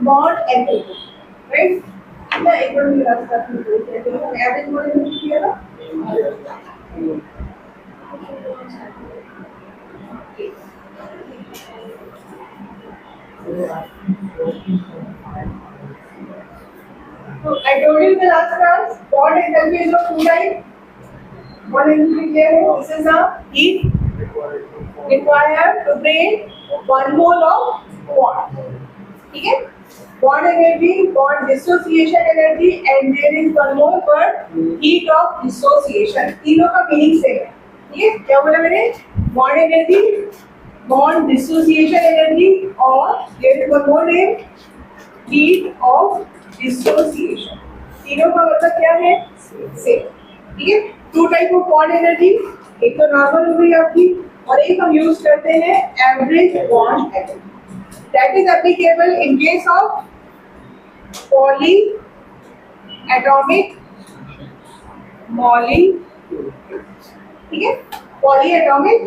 Bond energy, right? ना एक बार मेरा स्टार्ट करते हैं, तो एवरेज बॉन्ड एनर्जी किया ना। So I told you in the last class, bond enthalpy is of two types. Bond enthalpy क्या है? This is a heat required to break one mole of bond. ठीक है? Bond energy, bond dissociation energy, and there is one more word, heat of dissociation. तीनों का meaning same है. ठीक है? क्या बोला मैंने? Bond energy, bond dissociation energy, और there is one more name, heat of dissociation. तीनों का मतलब क्या है? सेम. ठीक है? Two type of bond energy, एक तो नॉर्मल हो गई आपकी, और एक हम यूज करते हैं average bond energy. That is applicable in case of poly atomic molecule. ठीक है? Poly atomic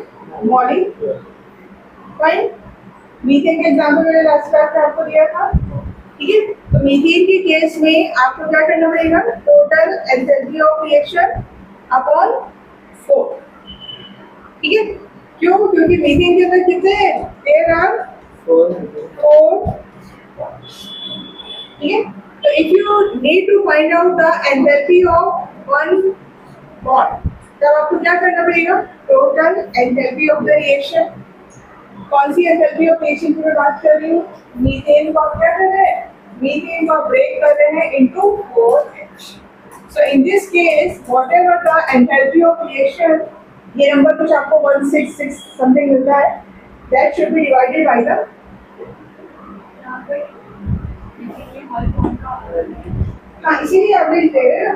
molecule. Fine. Methane का एग्जांपल मैंने लास्ट क्लास में आपको दिया था. ठीक है? तो मीथेन के केस में आपको क्या करना पड़ेगा? Total enthalpy of reaction upon 4. ठीक है? क्यों? क्योंकि मीथेन के अंदर कितने हैं? There are 4. ठीक है? तो if you need to find out the enthalpy of one bond, तब आपको क्या करना पड़ेगा? Total enthalpy of the reaction. कौन सी एंथैल्पी ऑफ रिएक्शन की मैं बात कर रही हूँ? मीथेन को आप क्या कर रहे हैं? मीथेन को ब्रेक कर रहे हैं into 4H. So in this case, whatever the enthalpy of reaction, ये नंबर कुछ आपको 166 something मिलता है, that should be divided by the. हाँ, इसीलिए एवरेज दे रहे हैं ना.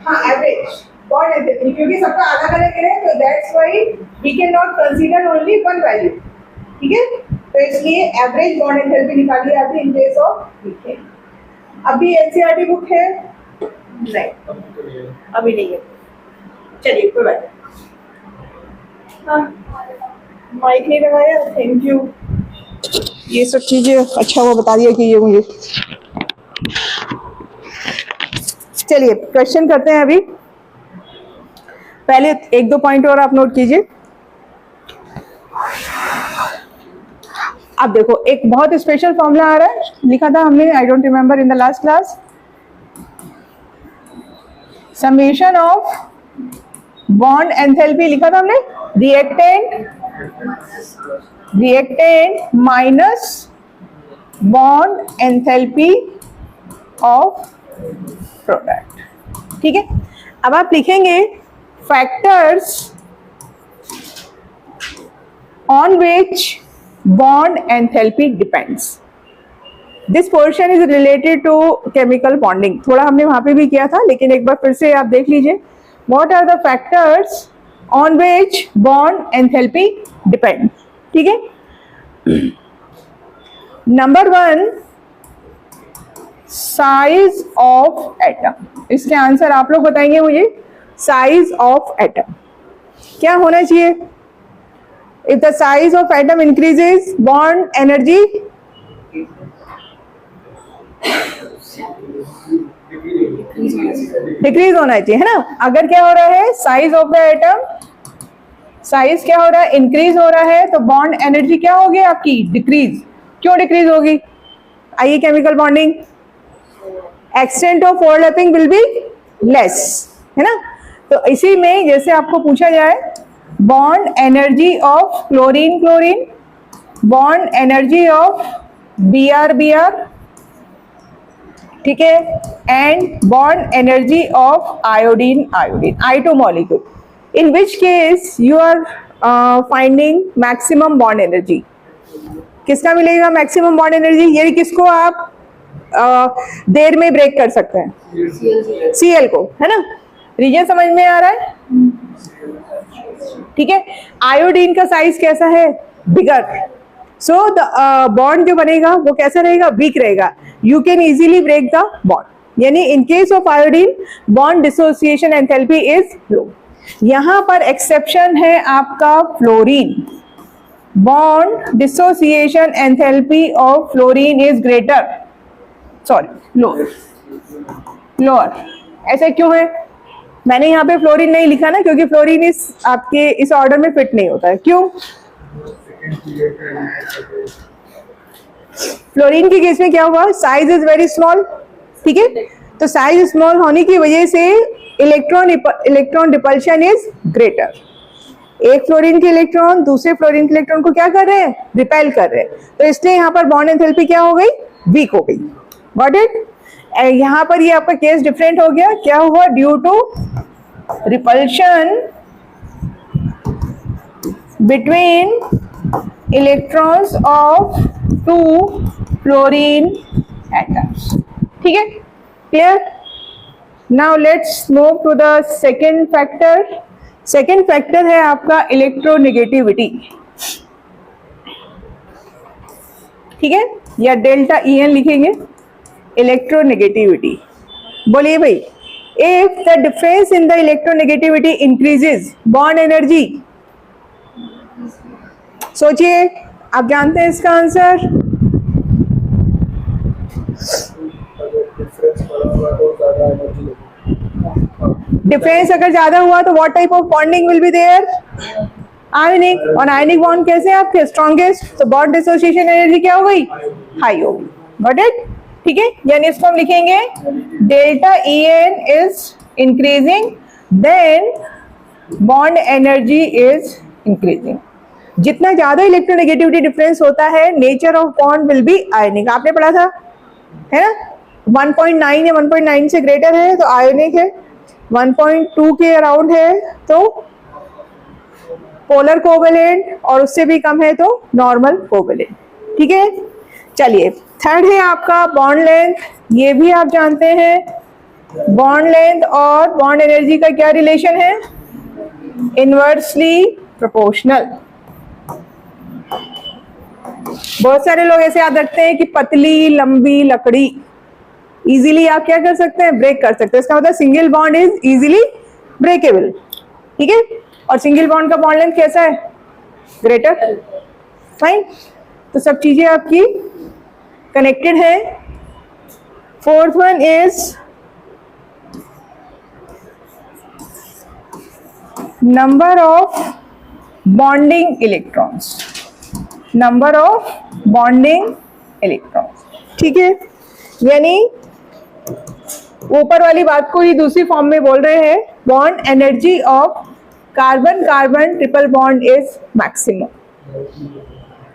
हाँ, एवरेज बॉन्ड एंथैल्पी, क्योंकि सबका अलग अलग है, तो that's why we cannot consider only one value. ठीक है? तो इसलिए एवरेज बॉन्ड एंथैल्पी निकाली जाती है इन केस ऑफ मीथेन. अभी एनसीईआरटी बुक है? नहीं, अभी नहीं है. चलिए कोई बात नहीं. हाँ, माइक नहीं लगाया. Thank you. ये सब चीजें अच्छा वो बता दिया कि ये मुझे. चलिए क्वेश्चन करते हैं. अभी पहले एक दो पॉइंट और आप नोट कीजिए. अब देखो, एक बहुत स्पेशल फॉर्मूला आ रहा है, लिखा था हमने, I don't remember in the last class. Summation of bond enthalpy लिखा था हमने. Reactant minus bond enthalpy of product. ठीक है? अब आप लिखेंगे factors on which bond enthalpy depends. This portion is related to chemical bonding. थोड़ा हमने वहां पे भी किया था, लेकिन एक बार फिर से आप देख लीजिए. What are the factors on which bond enthalpy depends? ठीक है? Number 1, size of atom. इसके आंसर आप लोग बताएंगे मुझे. साइज ऑफ एटम क्या होना चाहिए? If the size of atom increases, bond energy decrease होना चाहिए, है ना? अगर क्या हो रहा है? Size of the atom, size क्या हो रहा है? इंक्रीज हो रहा है, तो बॉन्ड एनर्जी क्या होगी आपकी? डिक्रीज. क्यों डिक्रीज होगी? आइए, chemical bonding, extent of overlapping will be less, है ना? तो इसी में जैसे आपको पूछा जाए, bond energy of chlorine chlorine, bond energy of Br, ठीक है, and bond energy of iodine I2 molecule. In which case you are finding maximum bond energy. किसका मिलेगा मैक्सिमम बॉन्ड एनर्जी? ये किसको आप देर में ब्रेक कर सकते हैं? Cl को, है ना? रीजन समझ में आ रहा है? ठीक है. आयोडीन का साइज कैसा है? बिगर. सो द बॉन्ड जो बनेगा वो कैसा रहेगा? वीक रहेगा. You can easily break the bond. यानी in case of iodine bond dissociation enthalpy is low. यहां पर एक्सेप्शन है आपका fluorine, bond dissociation enthalpy of fluorine is greater, sorry lower. ऐसा क्यों है? मैंने यहाँ पे फ्लोरीन नहीं लिखा ना, क्योंकि फ्लोरीन इस आपके इस ऑर्डर में फिट नहीं होता है। क्यों? फ्लोरीन के केस में क्या हुआ, साइज इज वेरी स्मॉल, ठीक है, तो साइज स्मॉल होने की वजह से इलेक्ट्रॉन रिपल्शन इज ग्रेटर। एक फ्लोरीन के इलेक्ट्रॉन दूसरे फ्लोरीन के इलेक्ट्रॉन को क्या कर रहे हैं, रिपेल कर रहे हैं, तो इसलिए यहाँ पर बॉन्ड एंथैल्पी क्या हो गई, वीक हो गई। Got it? यहाँ पर ये आपका केस डिफरेंट हो गया, क्या हुआ, due to repulsion between electrons of two fluorine atoms. ठीक है, clear? Now let's move to the second factor. Second factor है आपका इलेक्ट्रोनेगेटिविटी, ठीक है, या डेल्टा EN लिखेंगे, इलेक्ट्रोनेगेटिविटी। बोलिए भाई, if the difference in the electronegativity increases bond energy, सोचिए, आप जानते हैं इसका आंसर? डिफरेंस अगर ज्यादा हुआ तो what type of bonding will be there, ionic, और आयनिक बॉन्ड कैसे आपके स्ट्रॉन्गेस्ट, तो बॉन्ड डिसोसिएशन एनर्जी क्या हो गई, हाई हो गई। Got it? ठीक है, यानी इसको हम लिखेंगे delta EN is increasing then bond energy is increasing. जितना ज्यादा इलेक्ट्रोनेगेटिविटी डिफरेंस होता है, nature of bond will be ionic. आपने पढ़ा था, है ना, 1.9 या 1.9 से ग्रेटर है तो आयनिक है, 1.2 के अराउंड है तो पोलर कोवेलेंट, और उससे भी कम है तो नॉर्मल कोवेलेंट। ठीक है, चलिए थर्ड है आपका बॉन्ड लेंथ। ये भी आप जानते हैं बॉन्ड लेंथ और बॉन्ड एनर्जी का क्या रिलेशन है, इनवर्सली प्रोपोर्शनल। बहुत सारे लोग ऐसे याद रखते हैं कि पतली लंबी लकड़ी इजीली आप क्या कर सकते हैं, ब्रेक कर सकते हैं। इसका मतलब single bond is easily breakable. ठीक है, और सिंगल बॉन्ड का बॉन्ड लेंथ कैसा है, ग्रेटर। फाइन, तो सब चीजें आपकी कनेक्टेड है। Fourth one is number of bonding electrons, number of bonding electrons. ठीक है, यानी ऊपर वाली बात को ही दूसरी फॉर्म में बोल रहे हैं, bond energy of carbon carbon triple bond is maximum.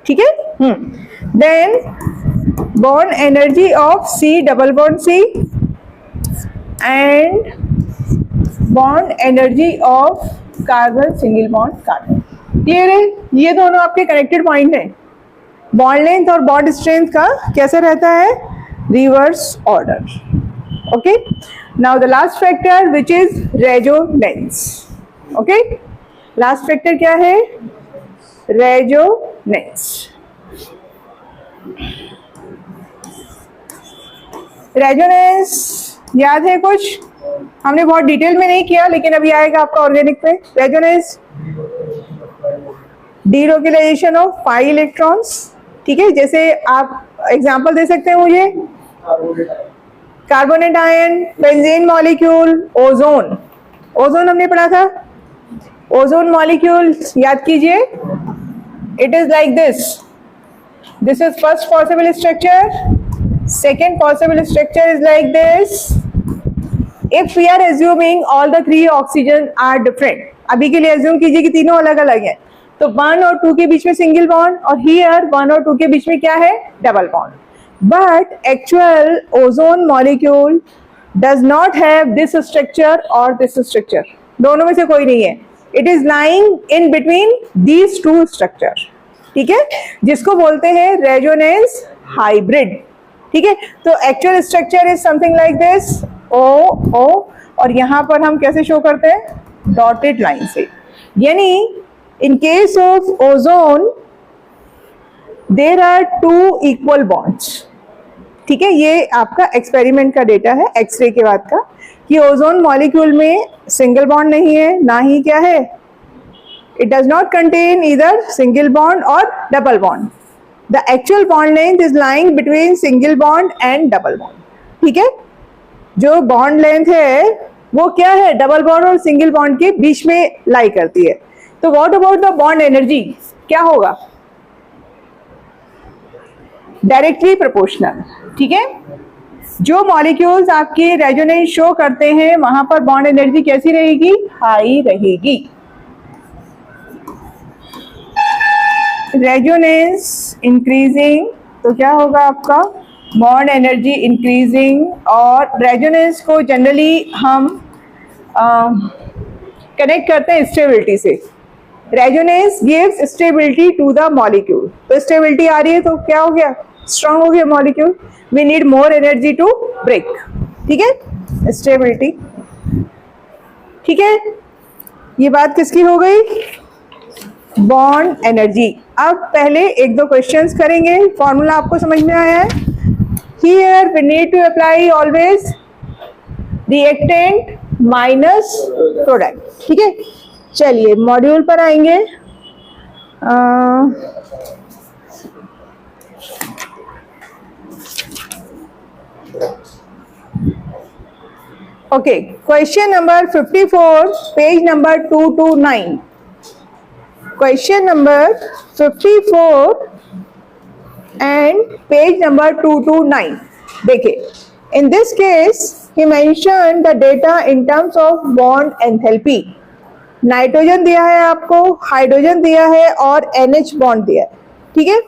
ठीक है, then bond energy of C double bond C and bond energy of carbon single bond carbon. Clear है? ये दोनों आपके कनेक्टेड पॉइंट हैं। बॉन्ड लेंथ और बॉन्ड स्ट्रेंथ का कैसा रहता है, reverse order. Okay, now the last factor which is resonance. Okay, last factor क्या है, रेजोनेंस। रेजोनेंस याद है कुछ, हमने बहुत डिटेल में नहीं किया लेकिन अभी आएगा आपका ऑर्गेनिक पे। Resonance delocalisation of pi electrons. ठीक है, जैसे आप एग्जांपल दे सकते हैं मुझे, carbonate ion, benzene molecule, ozone. Ozone हमने पढ़ा था, ओजोन मॉलिक्यूल याद कीजिए, it is like this, this is first possible structure, second possible structure is like this. If we are assuming all the three oxygen are different, अभी के लिए assume कीजिए कि तीनों अलग अलग हैं, तो 1 और 2 के बीच में सिंगल बॉन्ड, और here 1 और 2 के बीच में क्या है, double bond. But actual ozone molecule does not have this structure or this structure, दोनों में से कोई नहीं है, it is lying in between these two structure। ठीक है, जिसको बोलते हैं रेजोनेंस हाइब्रिड। ठीक है, तो actual structure is something like this, O O, और यहां पर हम कैसे शो करते हैं, डॉटेड लाइन से। यानी in case of ozone there are 2 equal bonds, ठीक है, ये आपका एक्सपेरिमेंट का डेटा है एक्सरे के बाद का, कि ओजोन मॉलिक्यूल में सिंगल बॉन्ड नहीं है, ना ही क्या है, it does not contain either single bond और double bond. The actual bond length is lying between single bond and double bond. ठीक है, जो बॉन्ड लेंथ है वो क्या है, डबल बॉन्ड और सिंगल बॉन्ड के बीच में लाई करती है. तो what about the bond energy, क्या होगा, डायरेक्टली प्रोपोर्शनल. ठीक है, जो मॉलिक्यूल्स आपके रेजोनेंस शो करते हैं वहां पर बॉन्ड एनर्जी कैसी रहेगी, हाई रहेगी. रेजोनेंस इंक्रीजिंग तो क्या होगा आपका, बॉन्ड एनर्जी इंक्रीजिंग. और रेजोनेंस को जनरली हम कनेक्ट करते हैं स्टेबिलिटी से. Resonance gives stability to the molecule. तो स्टेबिलिटी आ रही है तो क्या हो गया, स्ट्रांग हो गया molecule. We need more energy to break. ठीक है, स्टेबिलिटी. ठीक है, ये बात किसकी हो गई, बॉन्ड एनर्जी. अब पहले एक दो क्वेश्चंस करेंगे. फॉर्मूला आपको समझ में आया है. Here we need to apply always reactant minus product. ठीक है, चलिए मॉड्यूल पर आएंगे. Okay, question number 54, page number 229. Question number 54 and page number 229. देखिए, in this case he mentioned the data in terms of bond enthalpy. Nitrogen दिया है आपको, hydrogen दिया है और NH बॉन्ड दिया है. ठीक है,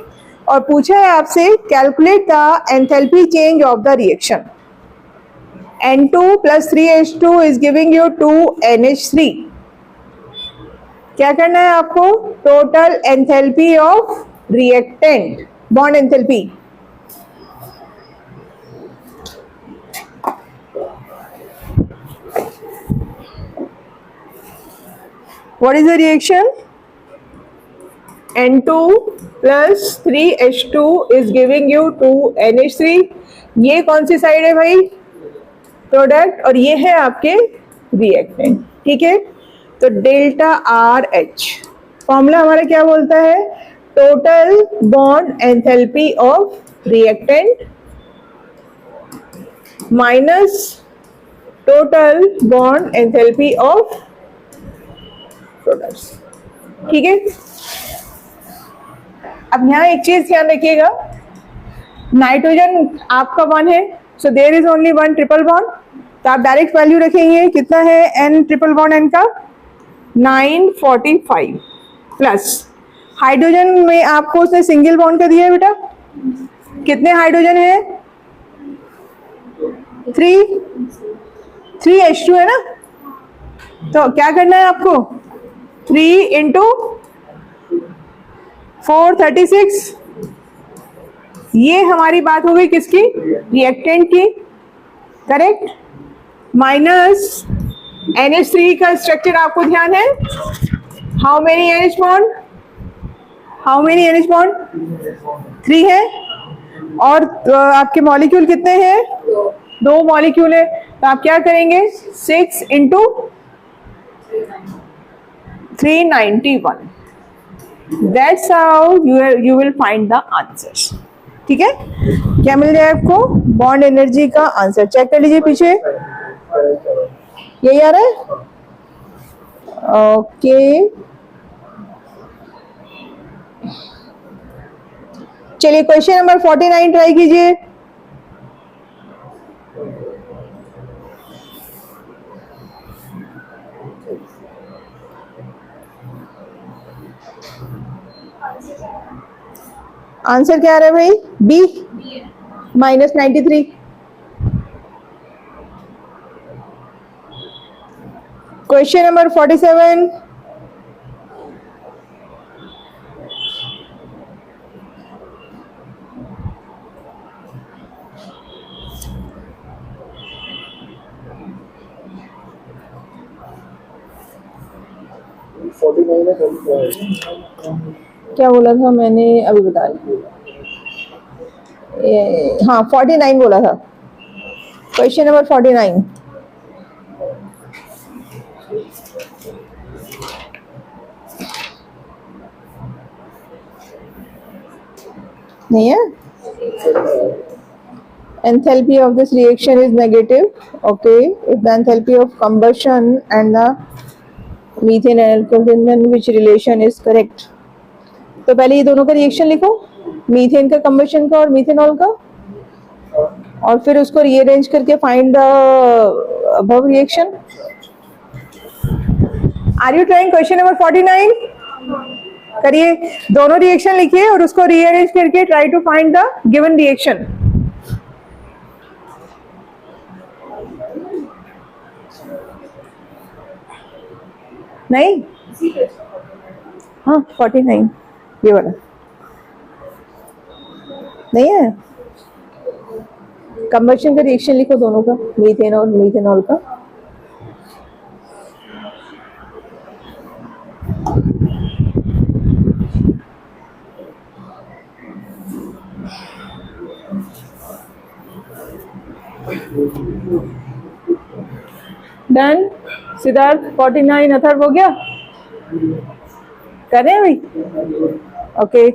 और पूछा है आपसे calculate the enthalpy change of the reaction. N2 plus 3H2 is giving you 2NH3. क्या करना है आपको, total enthalpy of reactant, bond enthalpy. What is the reaction? N2 plus 3H2 is giving you 2NH3. ये कौन सी side है भाई, product, और ये है आपके रिएक्टेंट. ठीक है, तो डेल्टा RH फॉर्मूला हमारा क्या बोलता है, total bond enthalpy of reactant minus total bond enthalpy of products. ठीक है, अब यहाँ एक चीज ध्यान रखिएगा, नाइट्रोजन आपका 1 है, so there is only 1 triple bond. तो आप डायरेक्ट वैल्यू रखेंगे, कितना है N ट्रिपल बॉन्ड N का 945 प्लस. हाइड्रोजन में आपको उसने सिंगल बॉन्ड का दिया है बेटा, कितने हाइड्रोजन है, 3H2 है ना. तो क्या करना है आपको, 3 इंटू 436. ये हमारी बात हो गई किसकी, रिएक्टेंट की, करेक्ट. माइनस NH3 का स्ट्रक्चर आपको ध्यान है, how many NH bond, how many NH bond, 3 है. और आपके मॉलिक्यूल कितने हैं, 2 मॉलिक्यूल है. तो आप क्या करेंगे, 6 into 391. That's how you will find the answers. ठीक है, क्या मिल जाए आपको, बॉन्ड एनर्जी का आंसर. चेक कर लीजिए पीछे, यही आ रहा है. ओके, चलिए क्वेश्चन नंबर 49 ट्राई कीजिए. आंसर क्या आ रहा है भाई, बी -93. Question number 47. क्या बोला था मैंने, अभी बता रही. हाँ 49 बोला था, क्वेश्चन नंबर 49 नहीं है. Enthalpy of this reaction is negative. Okay, if the enthalpy of combustion and the methane and alcohol, then which relation is correct? तो पहले ये दोनों का रिएक्शन लिखो, मीथेन का कम्बशन का और मीथेनॉल का, और फिर उसको रीअरेंज करके find the above reaction. Are you trying question number 49? करिए, दोनों रिएक्शन लिखिए और उसको रीअरेंज करके try to find the given reaction. नहीं, हाँ 49 ये वाला नहीं है. कंबशन का रिएक्शन लिखो दोनों का, मीथेन और मीथेनॉल का. डन. सिद्धार्थ 49 अथर्व हो गया, कर रहे हैं भाई. ओके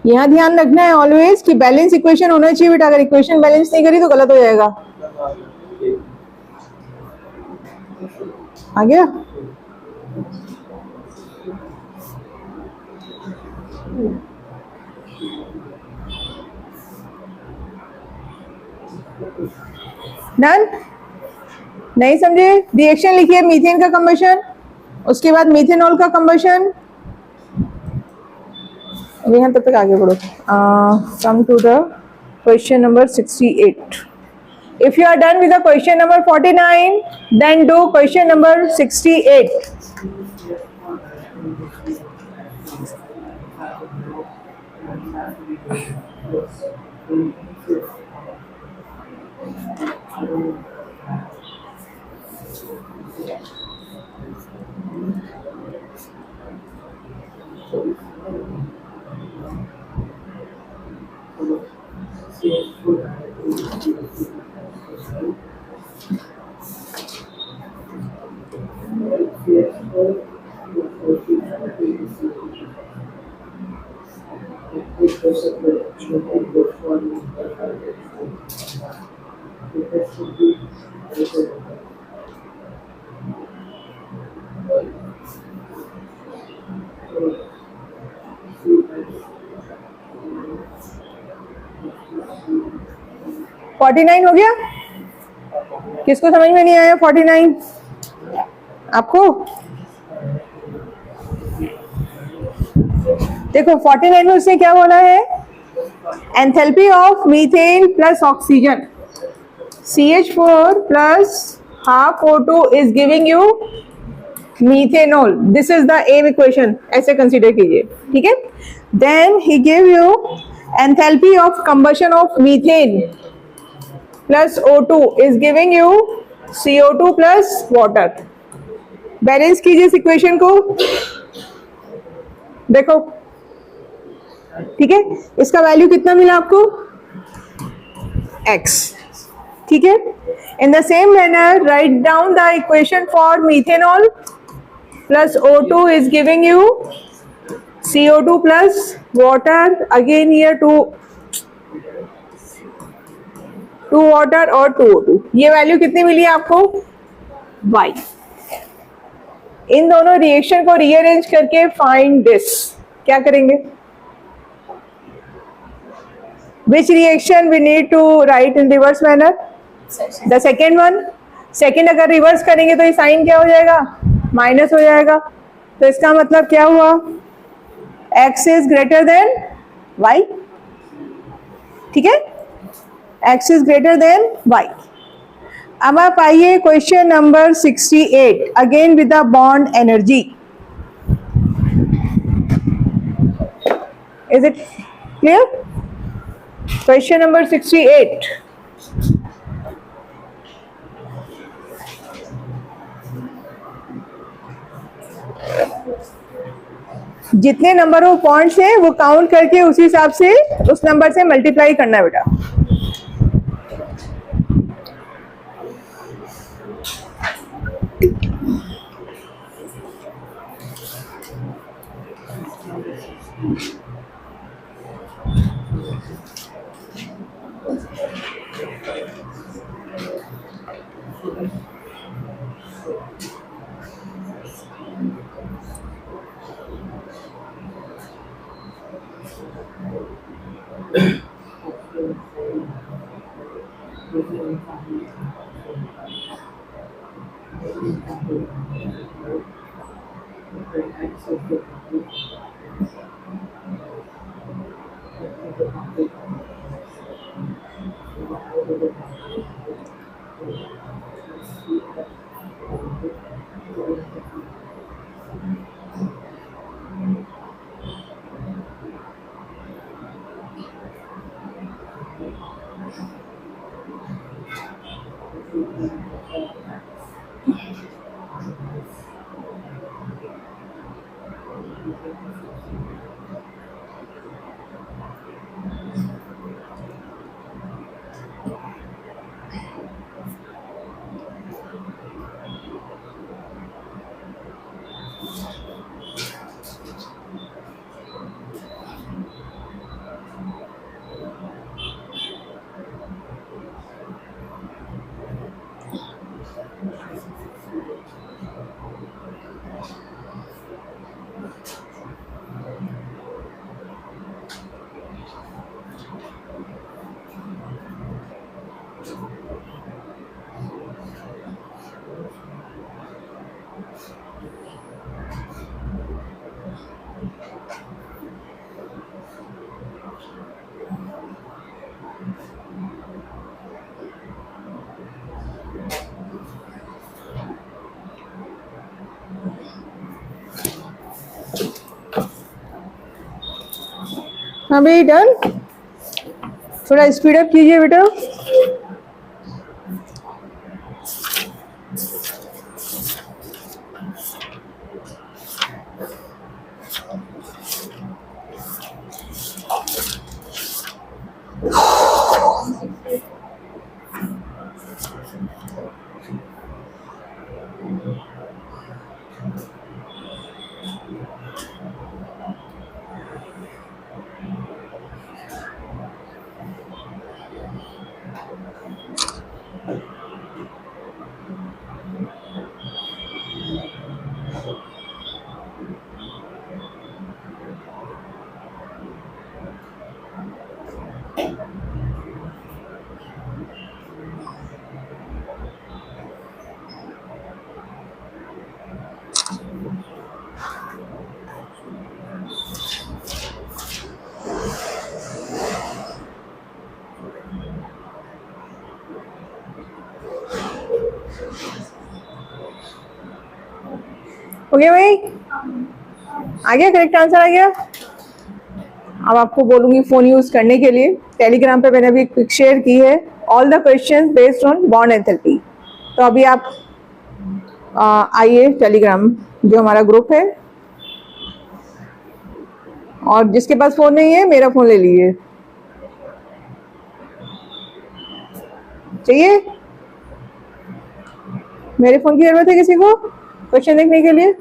यहाँ ध्यान रखना है ऑलवेज कि बैलेंस इक्वेशन होना चाहिए बेटा. अगर इक्वेशन बैलेंस नहीं करी तो गलत हो जाएगा. आ गया. डन. नहीं समझे? रिएक्शन लिखिए, मीथेन का कंबशन, उसके बाद मीथेनॉल का कंबशन. यहाँ तब तक आगे बढ़ो. Come to the question number 68. If you are done with the question number 49, then do question number 68. $49 हो गया. किसको समझ में नहीं आया 49? आपको देखो 49 में उसने क्या बोला है, enthalpy of methane plus oxygen CH4 plus half O2 is giving you methanol. This is the M equation, ऐसे कंसीडर कीजिए. ठीक है. Then he give you enthalpy of combustion of methane plus O2 is giving you CO2 plus water. Balance कीजिए इस equation को, देखो. ठीक है. इसका वैल्यू कितना मिला आपको? X. ठीक है. In the same manner write down the equation for methanol plus O2 is giving you CO2 plus water. Again here two water और 2 O2. ये वैल्यू कितनी मिली आपको? Y. इन दोनों रिएक्शन को रीअरेंज करके फाइंड दिस. क्या करेंगे? Which reaction we need to write in reverse manner? The second one. Second अगर रिवर्स करेंगे तो ये साइन क्या हो जाएगा? माइनस हो जाएगा. तो इसका मतलब क्या हुआ? X is greater than Y. ठीक है. X is greater than Y. अब आप आइए question number 68 again with the bond energy. Is it clear? Question number 68. जितने नंबर ऑफ पॉइंट्स हैं वो काउंट करके उसी हिसाब से उस नंबर से मल्टीप्लाई करना है बेटा. हाँ भाई डन. थोड़ा स्पीड अप कीजिए बेटा. हो गया भाई? आ गया? करेक्ट आंसर आ गया? अब आपको बोलूंगी फोन यूज करने के लिए. टेलीग्राम पे मैंने अभी क्विक शेयर की है all the questions based on bond enthalpy. तो अभी आप आइए टेलीग्राम जो हमारा ग्रुप है, और जिसके पास फोन नहीं है मेरा फोन ले लीजिए. चाहिए? मेरे फोन की जरूरत है किसी को क्वेश्चन देखने के लिए?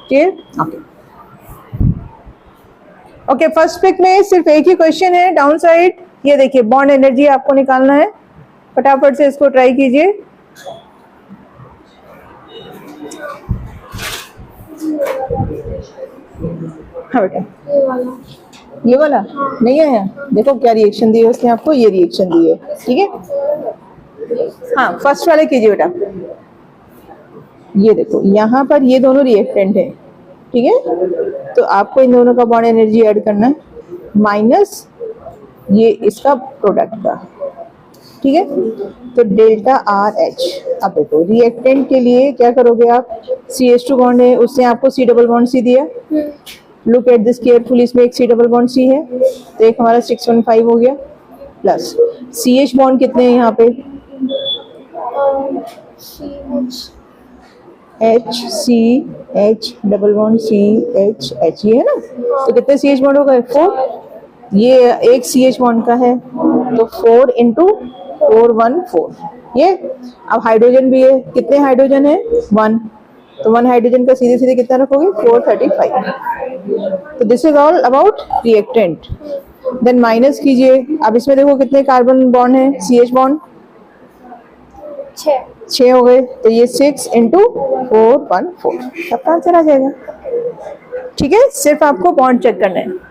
Okay okay. फर्स्ट पिक में सिर्फ एक ही क्वेश्चन है डाउन साइड. ये देखिए बॉन्ड एनर्जी आपको निकालना है. फटाफट से इसको ट्राई कीजिए. हाँ बेटा ये वाला नहीं आया. देखो क्या रिएक्शन दिए उसने आपको. ये रिएक्शन दी है. ठीक है. हाँ फर्स्ट वाले कीजिए बेटा. ये देखो यहाँ पर ये दोनों रिएक्टेंट है. ठीक है. तो आपको इन दोनों का बॉन्ड एनर्जी ऐड करना है. माइनस ये इसका प्रोडक्ट का, ठीक है। तो डेल्टा आर एच। अब देखो रिएक्टेंट के लिए क्या करोगे आप, CH2 बॉन्ड है, उसने आपको C डबल बॉन्ड C दिया, लुक एट दिस केयरफुली, इसमें एक C डबल बॉन्ड C है, तो एक हमारा 615 हो गया, प्लस CH बॉन्ड कितने हैं यहाँ पे, H C H double bond C H H, ये है ना, तो कितने CH बॉन्ड हो गए, 4। ये एक CH बॉन्ड का है, तो 4 इंटू 414 ये। अब हाइड्रोजन भी है, कितने हाइड्रोजन है, 1, तो 1 हाइड्रोजन का सीधे सीधे कितना रखोगे, 435। तो this is all about reactant. Then minus कीजिए, अब इसमें देखो कितने कार्बन बॉन्ड है, CH बॉन्ड 6 हो गए, तो ये 6 इंटू 414 सबका आंसर आ जाएगा, ठीक है। सिर्फ आपको बॉन्ड चेक करना है।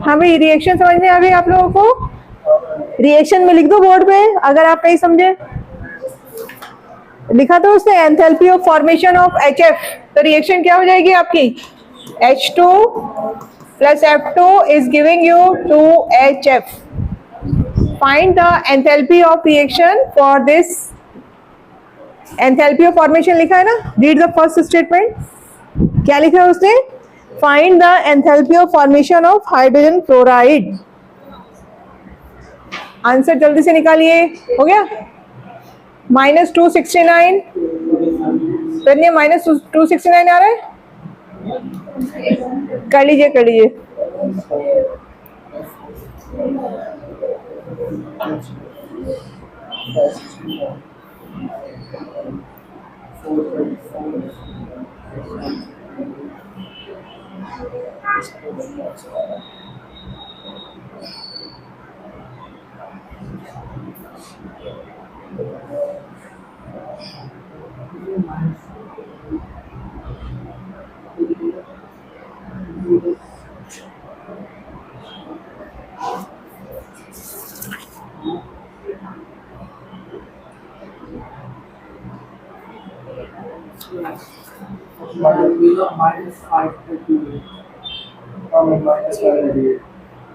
हाँ भाई, रिएक्शन समझ में आ गई आप लोगों को? रिएक्शन में लिख दो बोर्ड पे अगर आप नहीं समझे। लिखा तो उसने enthalpy of formation of HF, तो रिएक्शन क्या हो जाएगी आपकी, H2 plus F2 is giving you 2HF. Find the enthalpy of reaction for this. Enthalpy of formation लिखा है ना, read the first statement. क्या लिखा है उसने, find the enthalpy of formation of hydrogen fluoride. Answer जल्दी से निकालिए, हो गया, -269, तो -269 आ रहा है, कर लीजिए कर लीजिए।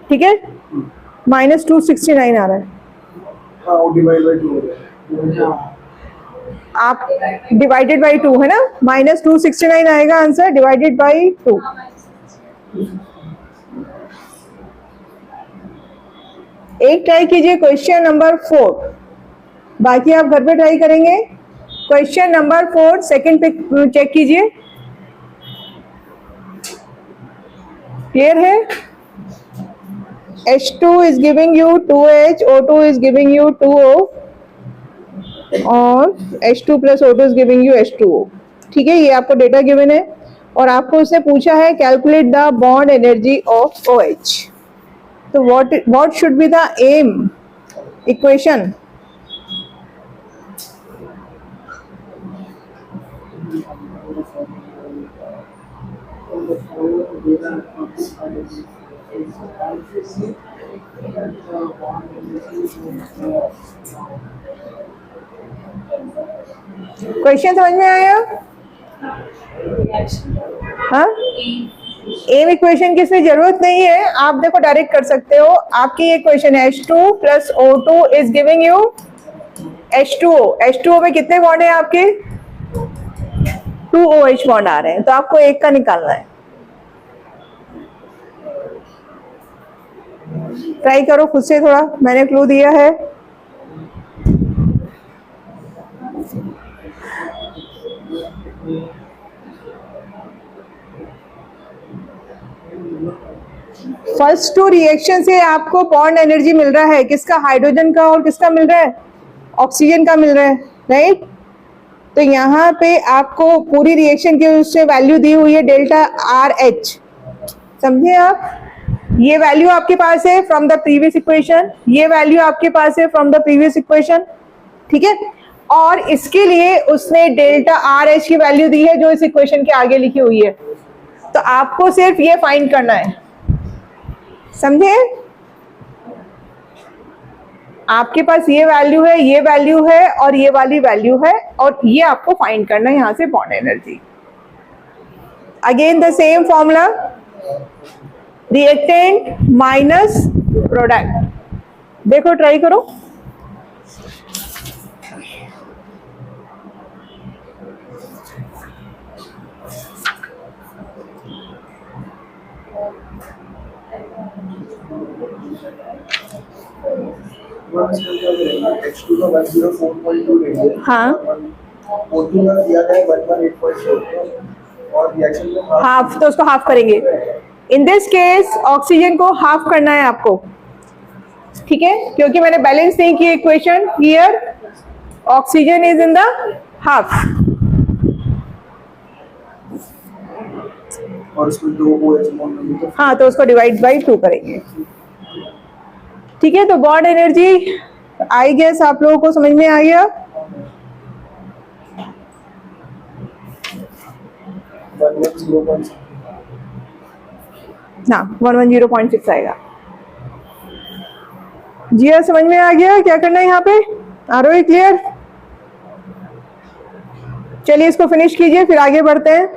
ठीक है, -269 आ रहा है, आप डिवाइडेड बाई 2 है ना, -269 आएगा आंसर, डिवाइडेड बाई 2। एक ट्राई कीजिए क्वेश्चन नंबर 4, बाकी आप घर पे ट्राई करेंगे। क्वेश्चन नंबर 4 सेकंड पे चेक कीजिए, क्लियर है। H2 is giving you 2H, O2 is giving you 2O और H2 plus O2 is giving you H2O, ठीक है। ये आपको डेटा गिवन है और आपको उसने पूछा है calculate the bond energy of OH। तो what should be the aim equation? Question समझ में आया? हाँ, एम इक्वेशन की इसमें जरूरत नहीं है, आप देखो डायरेक्ट कर सकते हो। आपकी ये क्वेश्चन है H2 plus O2 is giving you H2O। H2O में कितने बॉन्ड है आपके, 2 OH बॉन्ड आ रहे हैं, तो आपको एक का निकालना है। ट्राई करो खुद से, थोड़ा मैंने क्लू दिया है। फर्स्ट टू रिएक्शन से आपको बॉन्ड एनर्जी मिल रहा है, किसका, हाइड्रोजन का, और किसका मिल रहा है, ऑक्सीजन का मिल रहा है, राइट। तो यहाँ पे आपको पूरी रिएक्शन की उससे वैल्यू दी हुई है डेल्टा RH, समझे आप। ये वैल्यू आपके पास है फ्रॉम द प्रीवियस इक्वेशन, ये वैल्यू आपके पास है फ्रॉम द प्रीवियस इक्वेशन, ठीक है। और इसके लिए उसने डेल्टा RH की वैल्यू दी है जो इस इक्वेशन के आगे लिखी हुई है। तो आपको सिर्फ ये फाइंड करना है, समझे। आपके पास ये वैल्यू है, ये वैल्यू है और ये वाली वैल्यू है, और ये आपको फाइंड करना है यहां से bond energy. Again the same formula, reactant minus product. देखो ट्राई करो। H2 का 104.2 लेंगे। हाँ, O2 का दिया है 118.4 और रिएक्शन में हाफ, तो उसको हाफ करेंगे। इन दिस केस ऑक्सीजन को हाफ करना है आपको, ठीक है, क्योंकि मैंने बैलेंस नहीं की equation. Here oxygen is in the half, और उसमें 2 OH बॉन्ड होंगे। हाँ, तो उसको डिवाइड बाई 2 करेंगे, ठीक है। तो बॉन्ड एनर्जी आई गेस आप लोगों को समझ में आ गया। 110.6 ना 110.6 आएगा। जी हाँ, समझ में आ गया क्या करना है यहाँ पे। Are clear? चलिए इसको फिनिश कीजिए, फिर आगे बढ़ते हैं।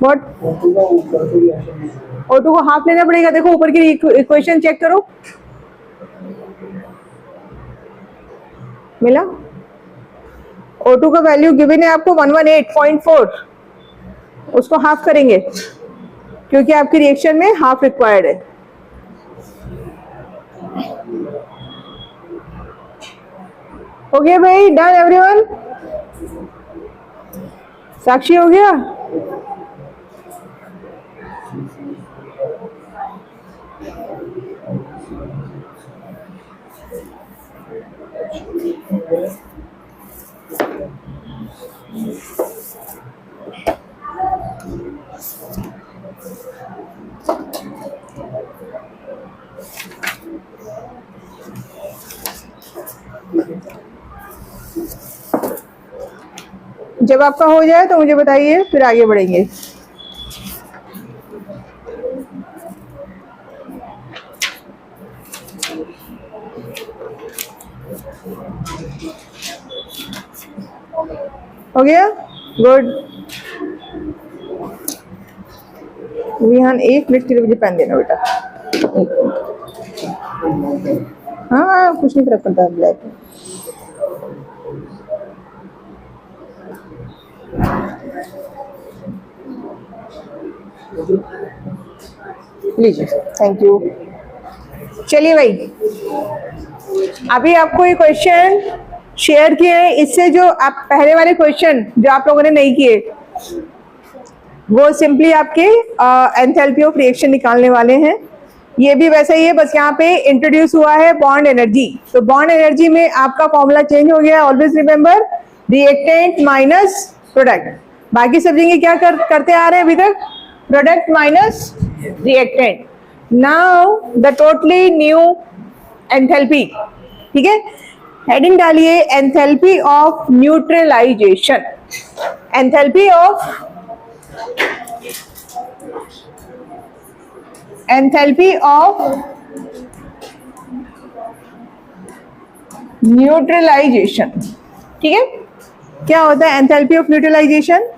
व्हाट? O2 का ऊपर से रिएक्शन O2 को हाफ लेना पड़ेगा। देखो ऊपर की इक्वेशन चेक करो, मिला? O2 का वैल्यू गिवन है आपको 118.4, उसको हाफ करेंगे क्योंकि आपकी रिएक्शन में हाफ रिक्वायर्ड है। हो गया भाई? Done everyone? साक्षी हो गया? जब आपका हो जाए तो मुझे बताइए, फिर आगे बढ़ेंगे। हो गया? गुड। विहान 1 मिनट के लिए मुझे पेन देना बेटा। हाँ, कुछ नहीं फर्क पड़ता ब्लैक में। लीजिए, थैंक यू। चलिए भाई, अभी आपको ये क्वेश्चन शेयर किए हैं। इससे जो आप पहले वाले क्वेश्चन जो आप लोगों ने नहीं किए, वो सिंपली आपके एंथैल्पी ऑफ रिएक्शन निकालने वाले हैं। ये भी वैसा ही है, बस यहाँ पे इंट्रोड्यूस हुआ है बॉन्ड एनर्जी। तो बॉन्ड एनर्जी में आपका फॉर्मूला चेंज हो गया। Always remember, reactant minus product. बाकी सब जगह क्या करते आ रहे हैं अभी तक? Product minus reactant. Now the totally new enthalpy, ठीक है। हेडिंग डालिए enthalpy of neutralization. Enthalpy of neutralization, ठीक है। क्या होता है एंथैल्पी ऑफ न्यूट्रलाइजेशन?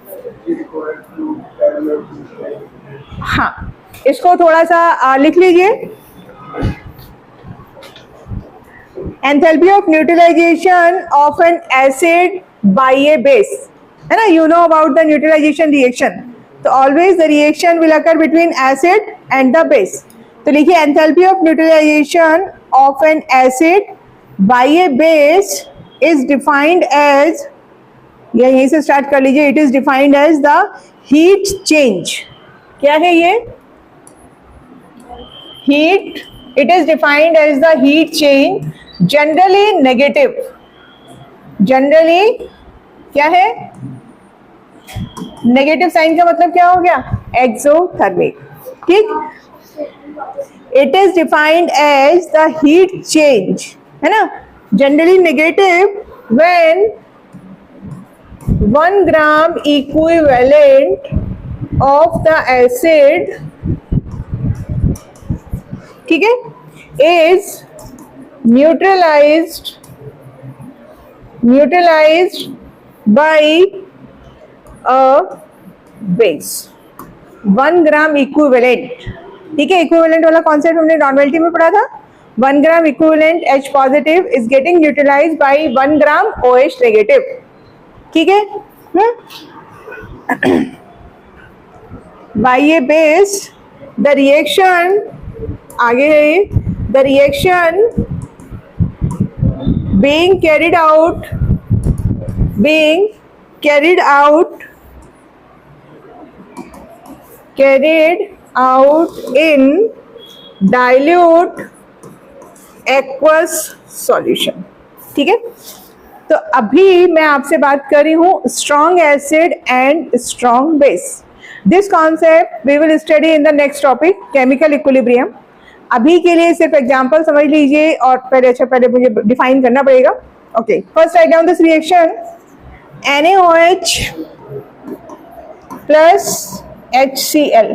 हाँ, इसको थोड़ा सा लिख लीजिए। Enthalpy of neutralization of an acid by a base, है ना। You know about the neutralization reaction. तो always the reaction will occur between acid and the base. तो लिखिए enthalpy of neutralization of an acid by a base is defined as, या यहीं से start कर लीजिए, it is defined as the heat change. क्या है ये? Heat, it is defined as the heat change, generally negative. Generally क्या है? नेगेटिव साइन का मतलब क्या हो गया? एक्सोथर्मिक, ठीक। It is defined as the heat change, है ना, generally negative when 1 gram equivalent of the acid, ठीक है, is neutralized by a base 1 gram equivalent. ठीक है, इक्विवेलेंट वाला कॉन्सेप्ट हमने नॉर्मेलिटी में पढ़ा था। 1 gram equivalent H positive is getting utilized by 1 gram OH negative. ठीक है, by a base the reaction, आगे है the reaction being carried out in dilute aqueous solution। ठीक है, तो अभी मैं आपसे बात कर रही हूँ strong acid and strong base. This concept we will study in the next topic chemical equilibrium. अभी के लिए सिर्फ एग्जांपल समझ लीजिए और पहले मुझे डिफाइन करना पड़ेगा। Okay, first write down this reaction NaOH plus HCl,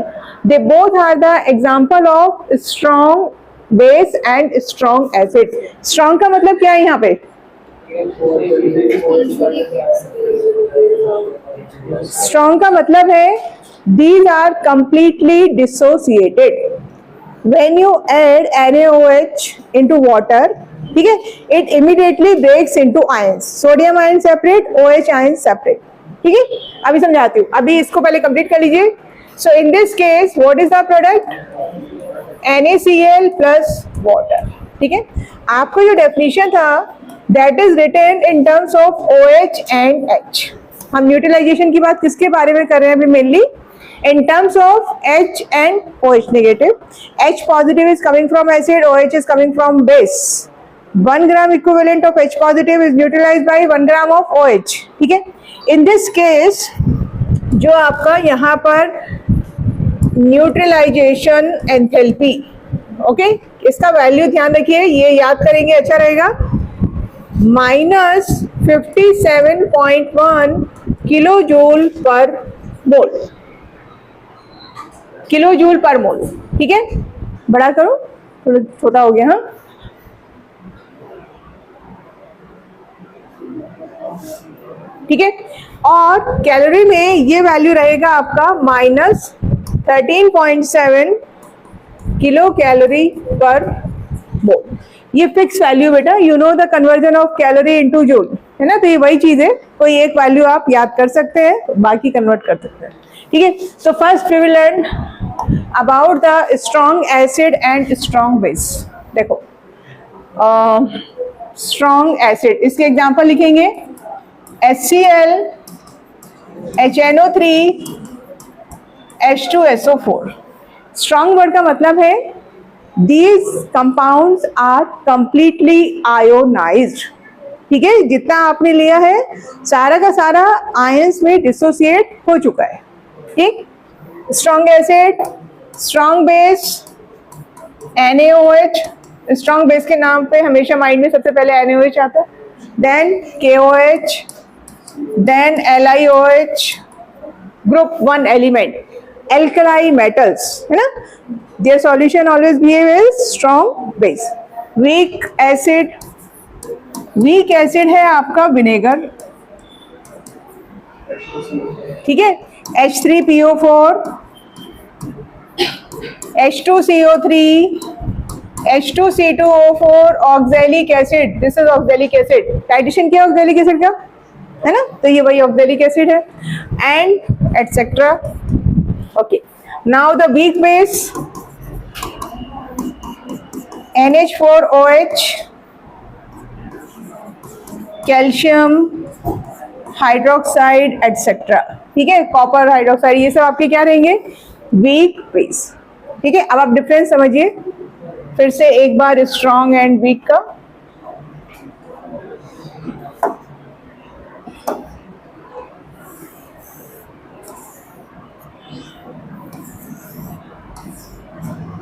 they both are the example of strong base and strong acid। strong का मतलब क्या है यहाँ पे? strong का मतलब है these are completely dissociated when you add NaOH into water। ठीक है, it immediately breaks into ions, sodium ion separate, OH ion separate। ठीक है, अभी समझाती हूँ, अभी इसको पहले कंप्लीट कर लीजिए। So in this case what is the product? NaCl plus water. ठीक है, आपको जो डेफिनेशन था that is written in terms of OH and H। हम न्यूट्रलाइजेशन की बात किसके बारे में कर रहे हैं अभी? Mainly in terms of H and OH negative। H positive is coming from acid, OH is coming from base। 1 gram equivalent of H positive is neutralized by 1 gram of OH। ठीक है, in this case जो आपका यहाँ पर neutralisation enthalpy, okay, इसका value ध्यान रखिए, ये याद करेंगे अच्छा रहेगा, -57.1 किलो जूल पर मोल, किलो जूल पर मोल। ठीक है, बड़ा करो, थोड़ा छोटा हो गया। हाँ, ठीक है, और कैलोरी में ये वैल्यू रहेगा आपका -13.7 किलो कैलोरी पर मोल। ये फिक्स वैल्यू बेटा, you know the conversion of calorie into joule, है ना, तो ये वही चीज है, कोई एक वैल्यू आप याद कर सकते हैं, बाकी कन्वर्ट कर सकते हैं। ठीक है, तो first we will learn about the strong acid and strong base. देखो स्ट्रॉन्ग एसिड, इसके एग्जांपल लिखेंगे HCl, HNO3, H2SO4। Strong word का मतलब है these compounds are completely ionized। ठीक है, जितना आपने लिया है सारा का सारा आयंस में डिसोसिएट हो चुका है। ठीक, strong acid, strong base, NaOH। Strong base के नाम पे हमेशा माइंड में सबसे पहले NaOH आता है, then KOH, then LiOH, group 1 element, alkali metals, है ना, their solution always behave as strong base। weak acid है आपका विनेगर। ठीक है, H3PO4, H2CO3, H2C2O4, oxalic acid, this is oxalic acid. Titration क्या है ऑक्सैलिक एसिड का, है ना, तो ये वही ऑक्सैलिक एसिड है, and etcetera. Okay, now the week base NH4OH, calcium hydroxide etcetera. ठीक है, कॉपर हाइड्रोक्साइड, ये सब आपके क्या रहेंगे? Weak base. ठीक है, अब आप डिफरेंस समझिए फिर से एक बार स्ट्रॉन्ग एंड वीक का।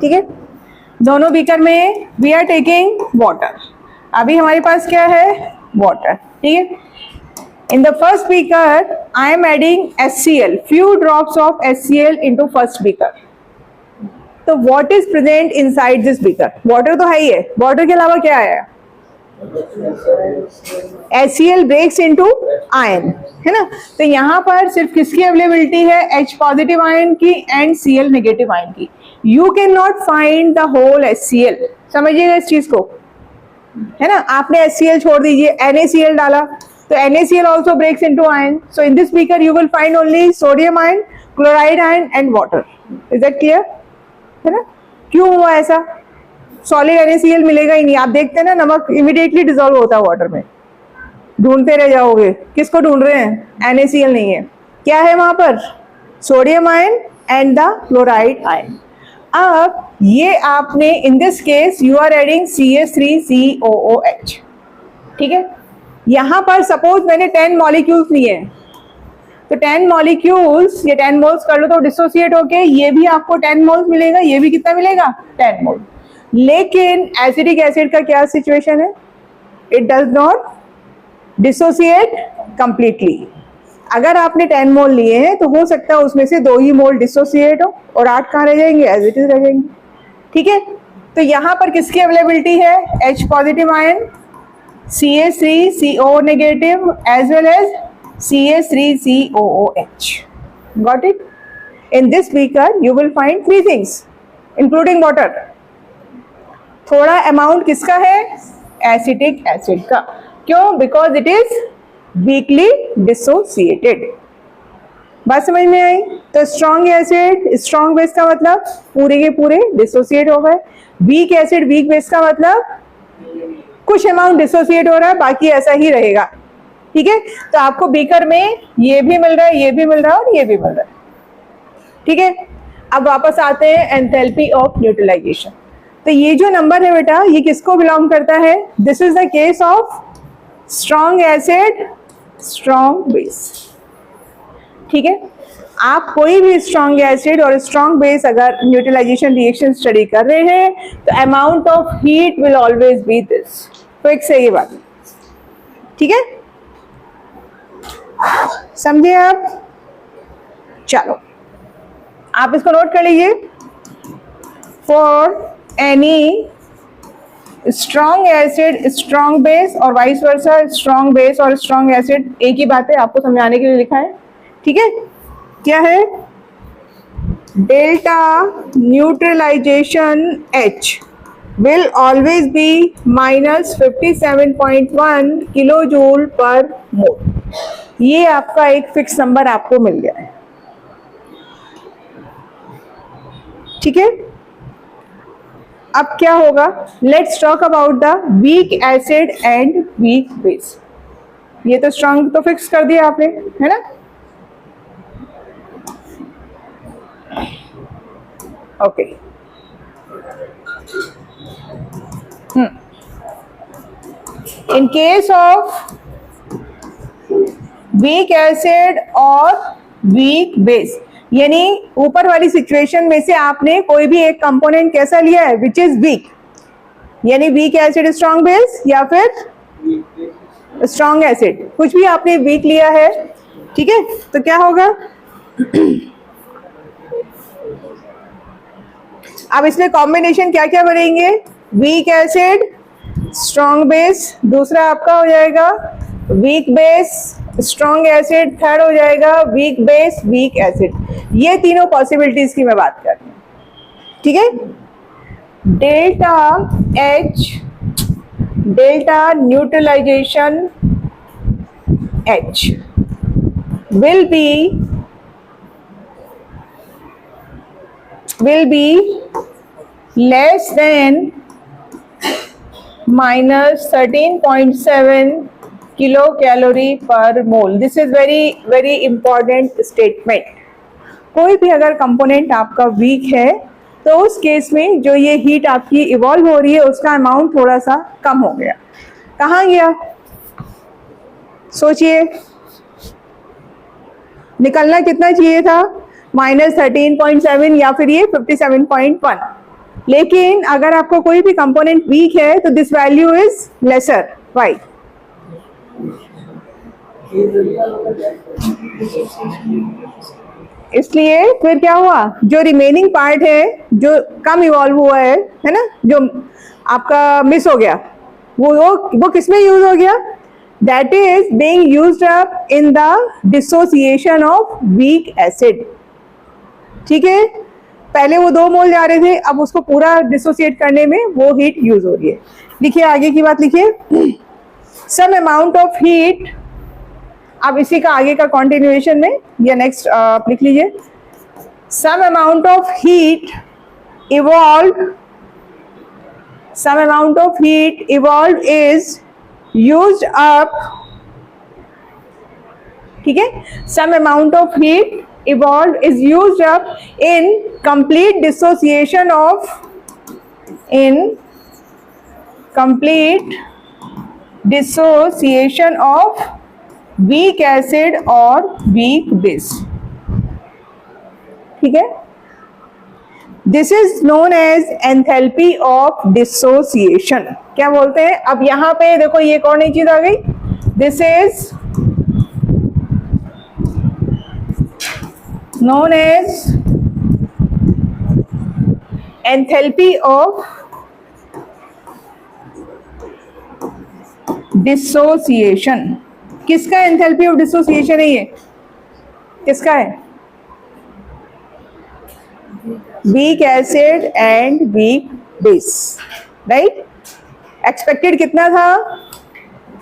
ठीक है, दोनों बीकर में वी आर टेकिंग वाटर। अभी हमारे पास क्या है? वाटर। ठीक है, in the first beaker I am adding HCl, few drops of HCl into first beaker। तो what is present inside this beaker? water तो है ही है, water के अलावा क्या है? HCl ब्रेक्स इनटू आयन, है ना। तो यहाँ पर सिर्फ किसकी अवेलेबिलिटी है, H पॉजिटिव आयन की एंड Cl नेगेटिव आयन की। You can not find the whole HCl, समझिएगा इस चीज को, है ना। आपने HCl छोड़ दीजिए, NaCl डाला, तो NaCl also breaks into iron. So in this beaker you will find only sodium ion, chloride ion and water. Is that clear? है ना। क्यों हुआ ऐसा, सॉलिड NaCl मिलेगा ही नहीं। आप देखते हैं ना नमक इमीडिएटली डिसॉल्व होता है वाटर में, ढूंढते रह जाओगे, किसको ढूंढ रहे हैं, NaCl नहीं है, क्या है वहां पर, sodium ion and the chloride ion. अब ये आपने in this case you are adding CH3COOH, ठीक है। यहां पर सपोज मैंने 10 मॉलिक्यूल्स लिए हैं, तो 10 मॉलिक्यूल्स ये 10 मोल्स कर लो तो डिसोसिएट होके ये भी आपको 10 मोल्स मिलेगा, ये भी कितना मिलेगा, 10 मोल। लेकिन एसिडिक एसिड का क्या सिचुएशन है, it does not dissociate completely. अगर आपने 10 मोल लिए हैं तो हो सकता है उसमें से 2 ही मोल डिसोसिएट हो और 8 कहाँ रह जाएंगे, एज इट इज रह जाएंगे, ठीक है। तो यहां पर किसकी अवेलेबिलिटी है, H positive ion, CH3CO negative as well as CH3COOH। Got it. In this beaker you will find 3 things including water. थोड़ा अमाउंट किसका है, एसिटिक एसिड का, क्यों, because it is weakly dissociated. बात समझ में आई। तो स्ट्रॉन्ग एसिड स्ट्रॉन्ग बेस का मतलब पूरे के पूरे डिसोसिएट हो गए, वीक एसिड वीक बेस का मतलब कुछ अमाउंट डिसोसिएट हो रहा है, बाकी ऐसा ही रहेगा, ठीक है। तो आपको बीकर में ये भी मिल रहा है, ये भी मिल रहा है और ये भी मिल रहा है, ठीक है। अब वापस आते हैं एंथैल्पी ऑफ न्यूट्रलाइजेशन। तो ये जो नंबर है बेटा ये किसको बिलोंग करता है, this is the case of strong acid strong base, ठीक है। आप कोई भी स्ट्रॉन्ग एसिड और स्ट्रॉन्ग बेस अगर न्यूट्रलाइजेशन रिएक्शन स्टडी कर रहे हैं तो amount of heat will always be this, quick से ये बात, ठीक है, समझे आप। चलो आप इसको नोट कर लीजिए। For any strong acid strong base और वाइस वर्सा, स्ट्रॉन्ग बेस और स्ट्रॉन्ग एसिड एक ही बात है, आपको समझाने के लिए लिखा है, ठीक है। क्या है, delta neutralization H will always be -57.1 kilo joule per mole. ये आपका एक फिक्स नंबर आपको मिल गया है, ठीक है। अब क्या होगा, let's talk about the week acid and weak base. ये तो स्ट्रॉन्ग तो फिक्स कर दिया आपने, है ना। Okay in case of weak acid और वीक बेस, यानी ऊपर वाली सिचुएशन में से आपने कोई भी एक कंपोनेंट कैसा लिया है, विच इज वीक, यानी वीक एसिड स्ट्रॉन्ग बेस या फिर स्ट्रॉन्ग एसिड, कुछ भी आपने वीक लिया है, ठीक है। तो क्या होगा अब इसमें कॉम्बिनेशन क्या क्या बनेंगे, वीक एसिड स्ट्रॉन्ग बेस, दूसरा आपका हो जाएगा weak base strong acid, third हो जाएगा वीक बेस वीक एसिड। ये तीनों पॉसिबिलिटीज की मैं बात कर रही हूँ, ठीक है। Delta H delta neutralization H will be less than -13.7 kilo calorie per mole. This is very important statement. कोई भी अगर कंपोनेंट आपका वीक है तो उस केस में जो ये हीट आपकी इवॉल्व हो रही है उसका अमाउंट थोड़ा सा कम हो गया। कहाँ गया सोचिए, निकलना कितना चाहिए था, -13.7 या फिर ये 57.1। लेकिन अगर आपको कोई भी कंपोनेंट वीक है तो this value is lesser, why, इसलिए फिर क्या हुआ, जो रिमेनिंग पार्ट है जो कम इवॉल्व हुआ है ना, जो आपका मिस हो गया, वो किसमें यूज हो गया? That is being used up in the dissociation of weak acid. ठीक है, पहले वो 2 मोल जा रहे थे, अब उसको पूरा डिसोसिएट करने में वो हीट यूज हो रही है। लिखिए आगे की बात, लिखिए सम अमाउंट ऑफ हीट। अब इसी का आगे का कॉन्टिन्यूएशन में या नेक्स्ट आप लिख लीजिए, some amount of heat evolve, some amount of heat evolved is used up, ठीक है, some amount of heat evolved is used up in complete dissociation of weak acid और weak base। ठीक है, this is known as enthalpy of dissociation. क्या बोलते हैं? अब यहां पे देखो ये कौन सी चीज आ गई? This is known as enthalpy of dissociation. किसका एंथैल्पी ऑफ डिसोसिएशन है ये? किसका है? Weak acid and weak base, right. Expected कितना था?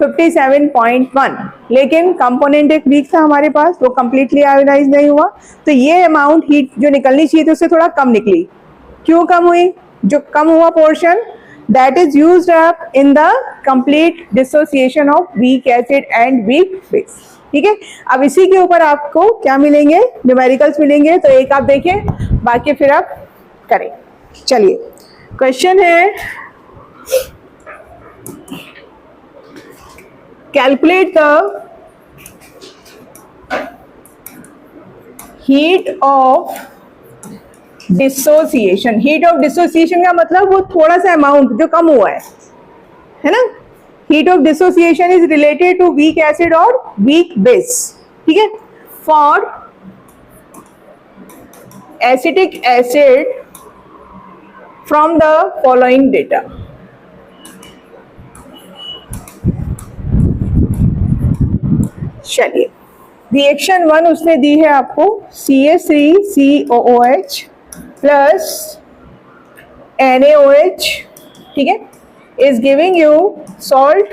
57.1, लेकिन कंपोनेंट एक वीक था हमारे पास, वो कंप्लीटली आयोनाइज नहीं हुआ, तो ये अमाउंट हीट जो निकलनी चाहिए थी उससे थोड़ा कम निकली। क्यों कम हुई? जो कम हुआ portion that is used up in the complete dissociation of weak acid and weak base. ठीक है, अब इसी के ऊपर आपको क्या मिलेंगे? न्यूमेरिकल्स मिलेंगे, तो एक आप देखें, बाकी फिर आप करें। चलिए, क्वेश्चन है calculate the heat of dissociation. Heat of dissociation का मतलब वो थोड़ा सा अमाउंट जो कम हुआ है ना। Heat of dissociation is related to weak acid or weak base। ठीक है, for acetic acid from the following data। चलिए, रिएक्शन 1 उसने दी है आपको CH3COOH प्लस NaOH। ठीक है, is giving you salt।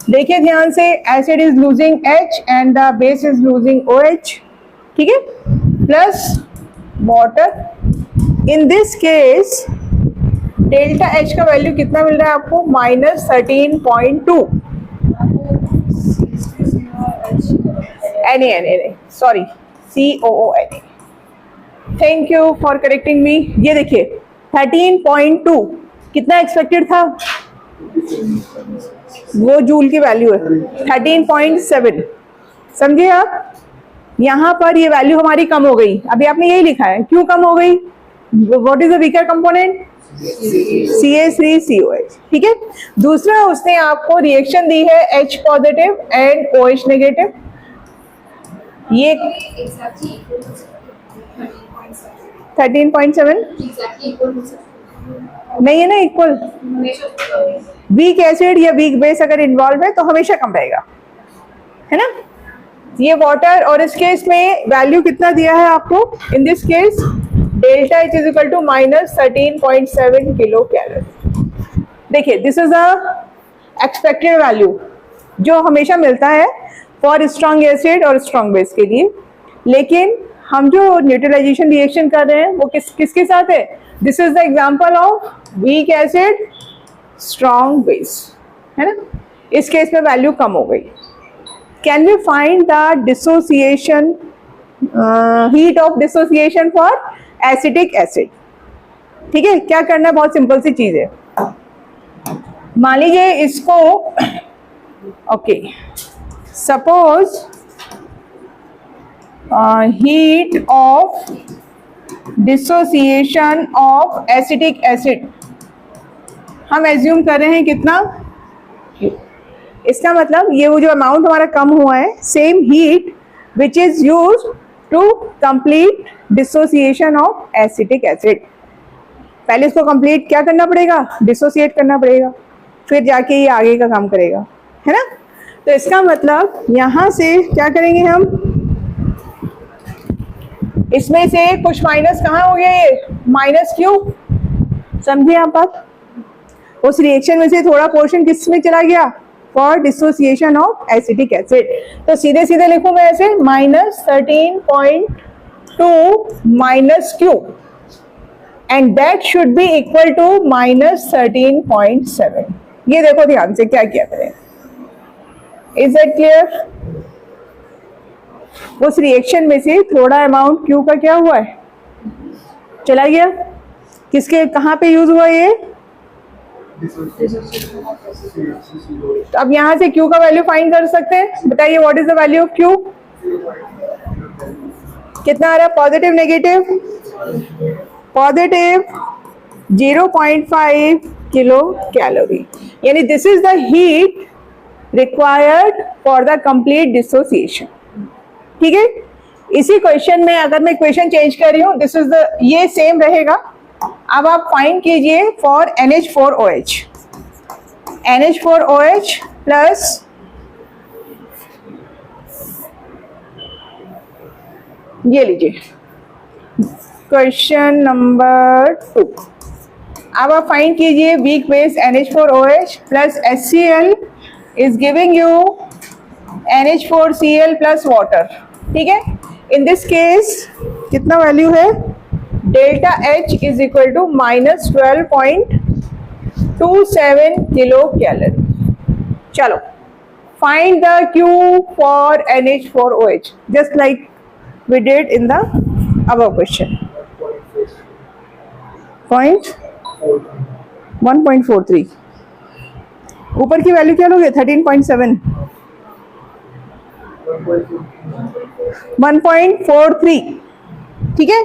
देखिए ध्यान से, acid is losing H and the base is losing OH। ठीक है, plus water। in this case delta H का वैल्यू कितना मिल रहा है आपको? -13.2। Na sorry COONA। Thank you for correcting me. ये देखिए 13.2 कितना एक्सपेक्टेड था? वो जूल की वैल्यू है 13.7। समझे आप? यहां पर ये वैल्यू हमारी कम हो गई। अभी आपने यही लिखा है, क्यों कम हो गई? What is the weaker component? CH3COH। ठीक है, दूसरा उसने आपको रिएक्शन दी है H positive and OH negative. ये 13.7 नहीं है ना इक्वल। वीक एसिड या वीक बेस अगर इन्वॉल्व है तो हमेशा कम रहेगा, है ना। ये वाटर, और इस केस में वैल्यू कितना दिया है आपको? In this case delta H is equal to -13.7 kilo calorie. देखिए, this is a expected value जो हमेशा मिलता है फॉर स्ट्रॉन्ग एसिड और स्ट्रॉन्ग बेस के लिए। लेकिन हम जो न्यूट्रलाइजेशन रिएक्शन कर रहे हैं वो किसके साथ है? This is the example of weak acid strong base, है ना। इस केस में वैल्यू कम हो गई। Can we find the dissociation heat of dissociation for acetic acid? ठीक है, क्या करना है? बहुत सिंपल सी चीज है। मान लीजिए इसको, okay, suppose heat of dissociation of acetic acid हम एज्यूम कर रहे हैं कितना? इसका मतलब ये वो जो अमाउंट हमारा कम हुआ है, same heat which is used to complete dissociation of acetic acid. पहले इसको कंप्लीट क्या करना पड़ेगा? डिसोसिएट करना पड़ेगा। फिर जाके ये आगे का काम करेगा, है ना। तो इसका मतलब यहाँ से क्या करेंगे हम, इसमें से कुछ माइनस कहाँ हो गया, ये माइनस क्यू, समझे आप बात। उस रिएक्शन में से थोड़ा पोर्शन किस में चला गया, for dissociation of acetic acid. तो सीधे सीधे लिखूं मैं ऐसे -13.2 minus Q and that should be equal to -13.7। ये देखो ध्यान से क्या किया मैंने, इज दैट क्लियर। उस रिएक्शन में से थोड़ा अमाउंट क्यू का क्या हुआ है, चला गया। किसके कहाँ पे यूज हुआ ये, तो अब यहां से Q का वैल्यू फाइंड कर सकते हैं। बताइए what is the value of Q, कितना आ रहा है, positive negative, positive 0.5 kilo calorie, यानी this is the heat required for the complete dissociation. ठीक है, इसी क्वेश्चन में अगर मैं क्वेश्चन चेंज कर रही हूं, दिस इज द, ये सेम रहेगा। अब आप फाइंड कीजिए फॉर NH4OH, NH4OH प्लस ये लीजिए क्वेश्चन नंबर 2। अब आप फाइंड कीजिए weak base NH4OH plus HCl is giving you NH4Cl plus water. ठीक है, इन दिस केस कितना वैल्यू है, delta H is equal to -12.27 kilo calorie. चलो find the Q for NH4OH just like we did in the above question. 1.43, ऊपर की value क्या लोगे, 13.7, 1.43। ठीक है,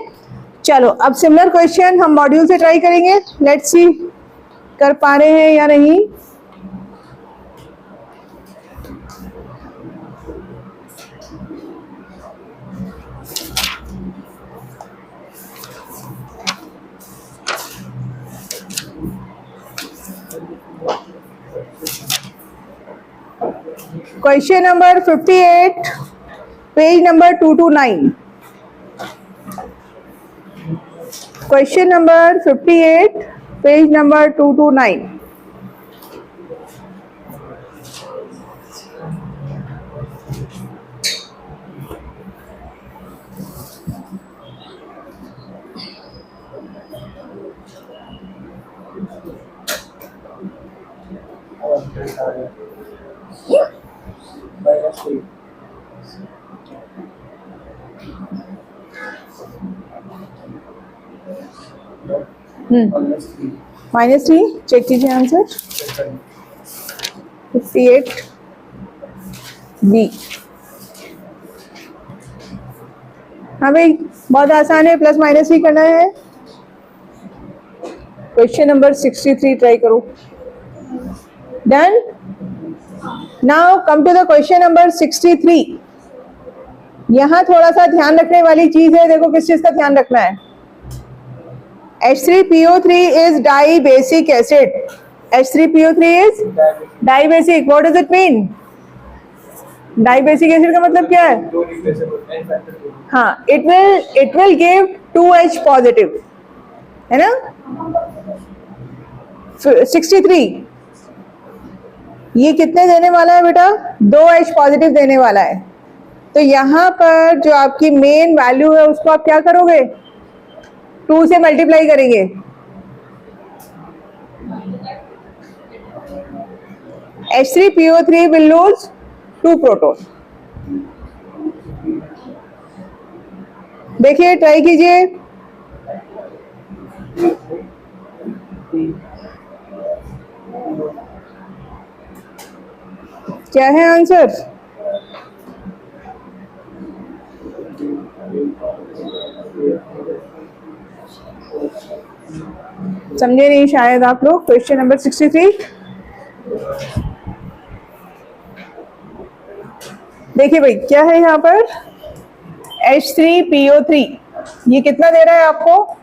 चलो अब सिमिलर क्वेश्चन हम मॉड्यूल से ट्राई करेंगे, लेट्स सी कर पा रहे हैं या नहीं। Question number 58, page number 229। Question number 58, page number 229। -3, check कीजिए आंसर 58B। हाँ भाई बहुत आसान है, प्लस माइनस ही करना है। क्वेश्चन नंबर 63 ट्राई करो। Done. Now come to the question number 63। यहां थोड़ा सा ध्यान रखने वाली चीज है, देखो किस चीज का ध्यान रखना है। H3PO3 is dibasic acid. H3PO3 is dibasic. What does it mean? Dibasic acid का मतलब क्या है? हाँ, it will give 2H positive, है ना? 63 ये कितने देने वाला है बेटा? 2H पॉजिटिव देने वाला है। तो यहाँ पर जो आपकी मेन वैल्यू है उसको आप क्या करोगे? 2 से मल्टीप्लाई करेंगे। H3PO3 will lose 2 proton. देखिए ट्राई कीजिए। क्या है आंसर? समझे नहीं शायद आप लोग। क्वेश्चन नंबर 63 देखिए भाई क्या है यहाँ पर। H3PO3 ये कितना दे रहा है आपको?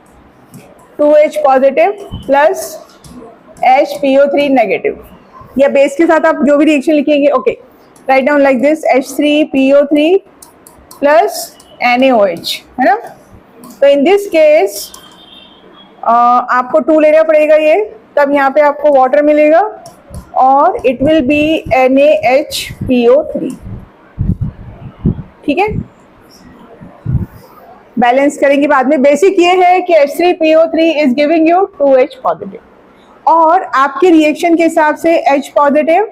2H positive plus HPO3 negative. या बेस के साथ आप जो भी रिएक्शन लिखेंगे, okay, write down like this, H3PO3 plus NaOH, है ना। तो इन दिस केस आपको 2 लेना पड़ेगा ये, तब यहाँ पे आपको वाटर मिलेगा और इट विल बी NaHPO3, ठीक है। बैलेंस करेंगे बाद में। बेसिक ये है कि H3PO3 is giving you 2H positive और आपके रिएक्शन के हिसाब से H positive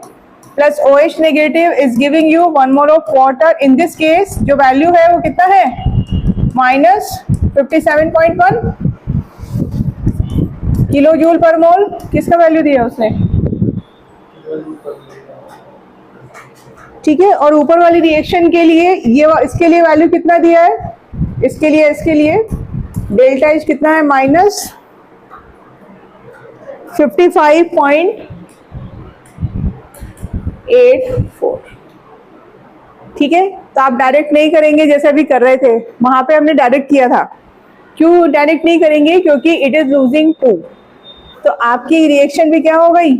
plus OH negative is giving you 1 mole of water. In this case जो वैल्यू है वो कितना है, -57.1 किलो जूल पर मोल। किसका वैल्यू दिया उसने, ठीक है। और ऊपर वाली रिएक्शन के लिए ये इसके लिए वैल्यू कितना दिया है, इसके लिए डेल्टा H कितना है, -55.84, ठीक है। तो आप डायरेक्ट नहीं करेंगे जैसे अभी कर रहे थे, वहां पे हमने डायरेक्ट किया था। क्यों डायरेक्ट नहीं करेंगे, क्योंकि इट इज लूजिंग 2, तो आपकी रिएक्शन भी क्या हो गई,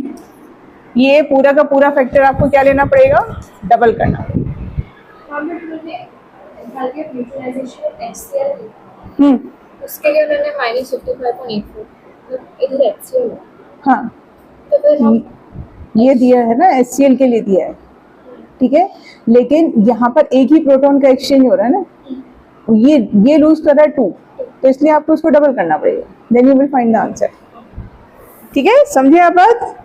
ये पूरा का पूरा फैक्टर आपको क्या लेना पड़ेगा, डबल करना पड़ेगा। उसके लिए उन्होंने -55.84, इधर HCl है। हाँ, तो फिर हम ये दिया है ना, HCl के लिए दिया है, ठीक है। लेकिन यहाँ पर एक ही प्रोटॉन का एक्सचेंज हो रहा है ना, ये लूज कर रहा है 2, तो इसलिए आपको उसको डबल करना पड़ेगा, then you will find the answer, ठीक है। समझे आप बात,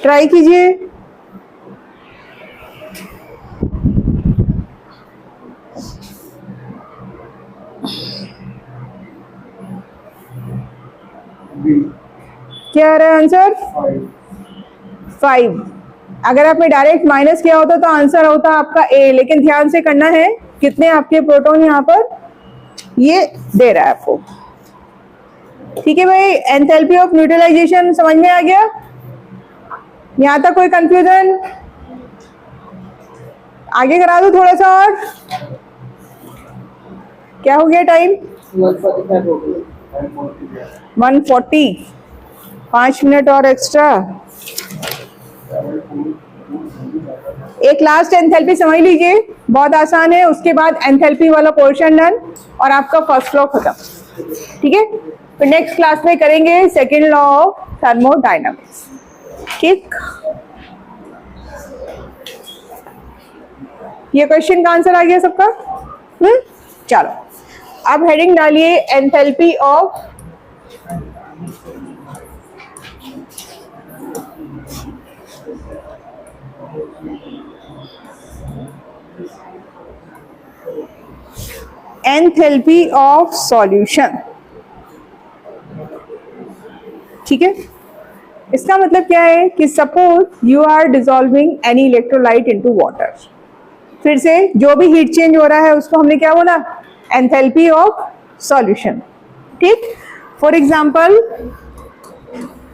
ट्राई कीजिए। क्या आ रहा है आंसर, 5। अगर आपने डायरेक्ट माइनस किया होता तो आंसर होता आपका A, लेकिन ध्यान से करना है कितने आपके प्रोटॉन यहाँ पर ये दे रहा है आपको, ठीक है भाई। एंथैल्पी ऑफ न्यूट्रलाइजेशन समझ में आ गया, यहाँ तक कोई कंफ्यूजन, आगे करा दो थोड़ा सा और। क्या हो गया टाइम, 140, 5 मिनट और एक्स्ट्रा। एक लास्ट एंथैल्पी समझ लीजिए, बहुत आसान है, उसके बाद एंथैल्पी वाला पोर्शन डन और आपका फर्स्ट लॉ खत्म, ठीक है। तो नेक्स्ट क्लास में करेंगे सेकेंड लॉ ऑफ थर्मोडायनामिक्स, ठीक। ये क्वेश्चन का आंसर आ गया सबका, चलो अब हेडिंग डालिए enthalpy of enthalpy of solution, ठीक है। इसका मतलब क्या है कि suppose you are dissolving any electrolyte into water, फिर से जो भी हीट चेंज हो रहा है उसको हमने क्या बोला, एंथैल्पी ऑफ सॉल्यूशन, ठीक। For example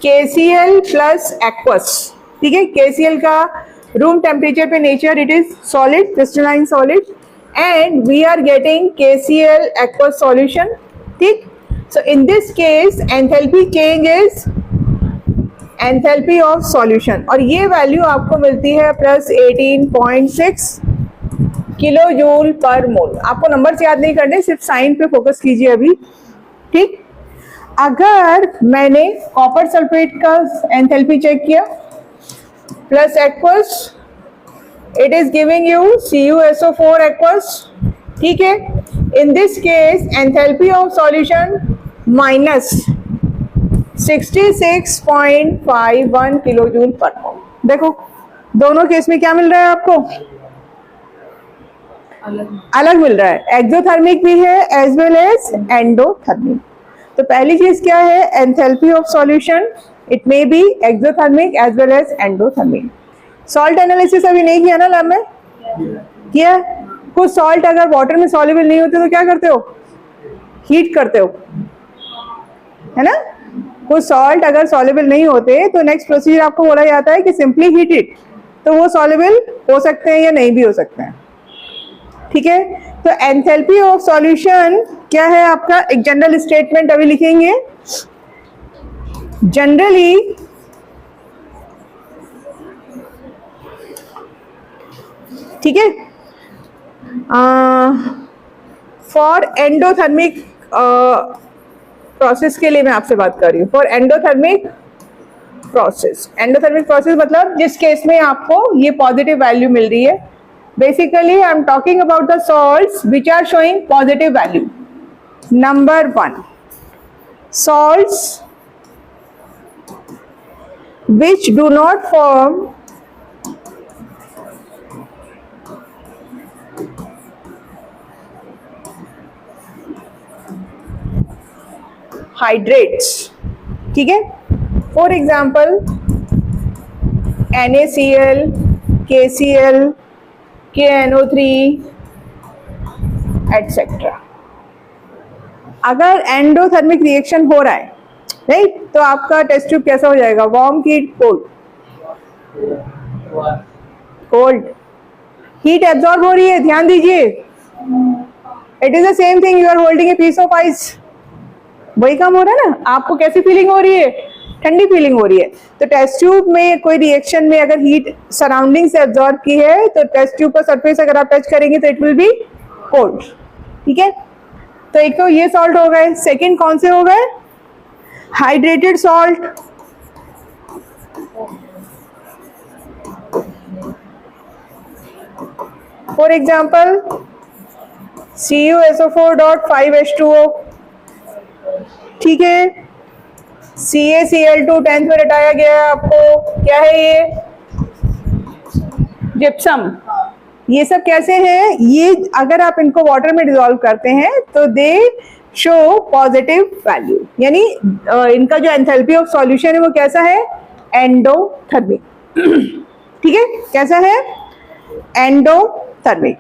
KCl plus aqueous, ठीक है। KCl का रूम टेम्परेचर पे nature it is solid, crystalline solid, and we are getting KCl aqueous solution, ठीक। so in this case enthalpy change is enthalpy of solution और ये value आपको मिलती है +18.6 किलो जूल पर मोल। आपको नंबर्स याद नहीं करने, सिर्फ साइन पे फोकस कीजिए अभी, ठीक। अगर मैंने कॉपर सल्फेट का एंथैल्पी चेक किया plus aqueous, it is giving you CuSO4 aqueous, ठीक है। in this case enthalpy of solution -66.51 kilo joule per mole. देखो दोनों केस में क्या मिल रहा है आपको, अलग मिल रहा है, एक्सोथर्मिक भी है एज वेल एज एंडोथर्मिक। तो पहली चीज क्या है, enthalpy of solution it may be exothermic as well as endothermic. Salt analysis अभी नहीं किया ना लैब में, किया। कुछ सॉल्ट अगर वाटर में सॉल्युबल नहीं होते तो क्या करते हो, हीट करते हो, है ना। कुछ सॉल्ट अगर सॉल्युबल नहीं होते तो नेक्स्ट प्रोसीजर आपको बोला जाता है कि सिंपली हीट इट, तो वो सॉल्युबल हो सकते हैं या नहीं भी हो सकते हैं, ठीक है। तो एंथैल्पी ऑफ सॉल्यूशन क्या है आपका, एक जनरल स्टेटमेंट अभी लिखेंगे। ठीक है। फॉर एंडोथर्मिक प्रोसेस के लिए मैं आपसे बात कर रही हूँ। For endothermic process, endothermic process मतलब जिस केस में आपको ये पॉजिटिव वैल्यू मिल रही है। Basically I am talking about the salts which are showing positive value. Number 1, salts which do not form hydrates, ठीक है। For example NaCl, KCl, KNO3 etcetera. अगर एंडोथर्मिक रिएक्शन हो रहा है, राइट, तो आपका टेस्ट ट्यूब कैसा हो जाएगा? वार्म की कोल्ड? कोल्ड। हीट एब्जॉर्ब हो रही है, ध्यान दीजिए। It is the same thing, you are holding a piece of ice. वही काम हो रहा है ना। आपको कैसी फीलिंग हो रही है? ठंडी फीलिंग हो रही है। तो टेस्ट ट्यूब में कोई रिएक्शन में अगर हीट सराउंडिंग से एब्जॉर्ब की है तो टेस्ट ट्यूब का सरफेस अगर आप टच करेंगे तो इट विल बी कोल्ड, ठीक है। तो एक तो ये सॉल्ट हो गए। सेकंड कौन से हो गए? Hydrated salt. For example CuSO4.5H2O, ठीक है। CaCl2 10th में रटाया गया है आपको। क्या है ये? जिप्सम। ये सब कैसे हैं? ये अगर आप इनको वाटर में डिसॉल्व करते हैं तो दे शो पॉजिटिव वैल्यू, यानी इनका जो एंथैल्पी ऑफ सॉल्यूशन है वो कैसा है? एंडोथर्मिक, ठीक है। कैसा है? एंडोथर्मिक।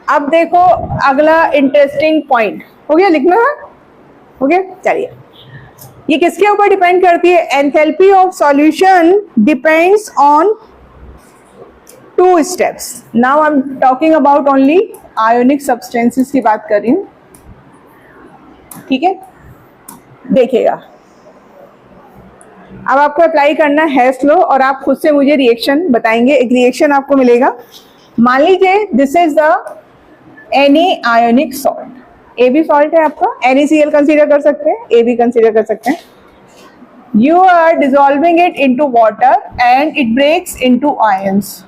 अब देखो अगला इंटरेस्टिंग पॉइंट हो गया, लिखना है, हो गया। चलिए, ये किसके ऊपर डिपेंड करती है? Enthalpy of solution depends on 2 steps. Now I am talking about only ionic substances की बात कर रही हूं, ठीक है। देखिएगा, अब आपको अप्लाई करना है स्लो और आप खुद से मुझे रिएक्शन बताएंगे। एक रिएक्शन आपको मिलेगा। मान लीजिए this is the any ionic salt. A भी सॉल्ट है आपका, NaCl कंसीडर कर सकते हैं, ए भी कंसीडर कर सकते हैं। You are dissolving it into water and it breaks into ions.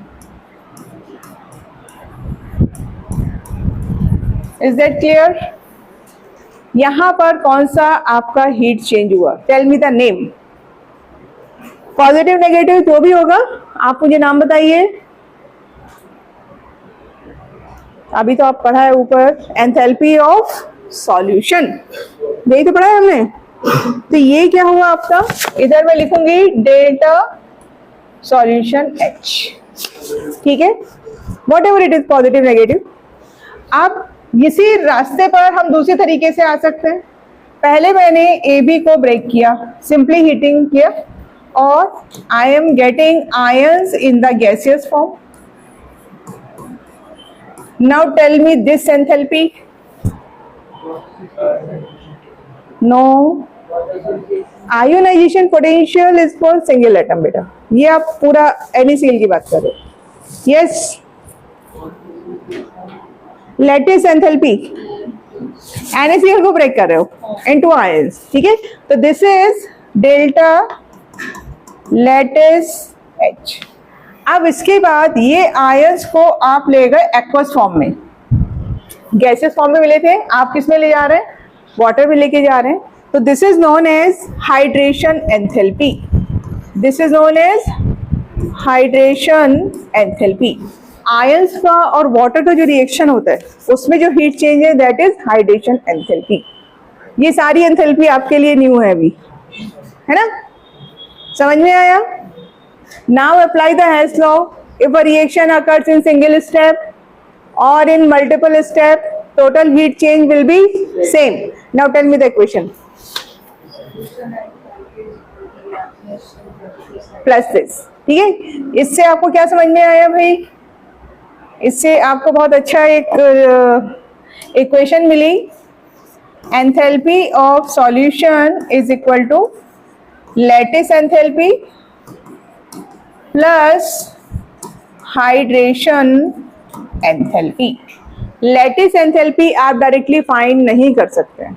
Is that clear? यहां पर कौन सा आपका हीट चेंज हुआ? Tell me the name. Positive negative जो भी होगा आप मुझे नाम बताइए। अभी तो आप पढ़ा है ऊपर एंथैल्पी ऑफ सॉल्यूशन, यही तो पढ़ा है हमने। तो ये क्या हुआ आपका? इधर मैं लिखूंगी डेल्टा सॉल्यूशन H, ठीक है। What ever it is, positive negative. अब इसी रास्ते पर हम दूसरे तरीके से आ सकते हैं। पहले मैंने AB को ब्रेक किया, सिंपली हीटिंग किया, और I am getting ions in the gaseous form. Now tell me this enthalpy. No. Ionization potential is for single atom बेटा। ये आप पूरा NaCl की बात कर रहे हो। Yes. Lattice enthalpy. NaCl को ब्रेक कर रहे हो into ions, ठीक है। तो this is delta lattice H। अब इसके बाद ये आयंस को आप ले गए एक्वस फॉर्म में, गैसेस फॉर्म में मिले थे, आप किस में ले जा रहे हैं? वाटर में लेके जा रहे हैं। तो this is known as hydration enthalpy. This is known as hydration enthalpy. Ions का और वाटर का जो रिएक्शन होता है उसमें जो हीट चेंज है दैट इज हाइड्रेशन एंथैल्पी। ये सारी एंथैल्पी आपके लिए न्यू है अभी, है ना? समझ में आया? Now apply the Hess law. If a reaction occurs in single step or in multiple step, total heat change will be same. Now tell me the equation. Plus this, ठीक है। इससे आपको क्या समझ में आया भाई? इससे आपको बहुत अच्छा एक इक्वेशन मिली। Enthalpy of solution is equal to lattice enthalpy plus hydration enthalpy. Lattice enthalpy आप डायरेक्टली फाइंड नहीं कर सकते हैं,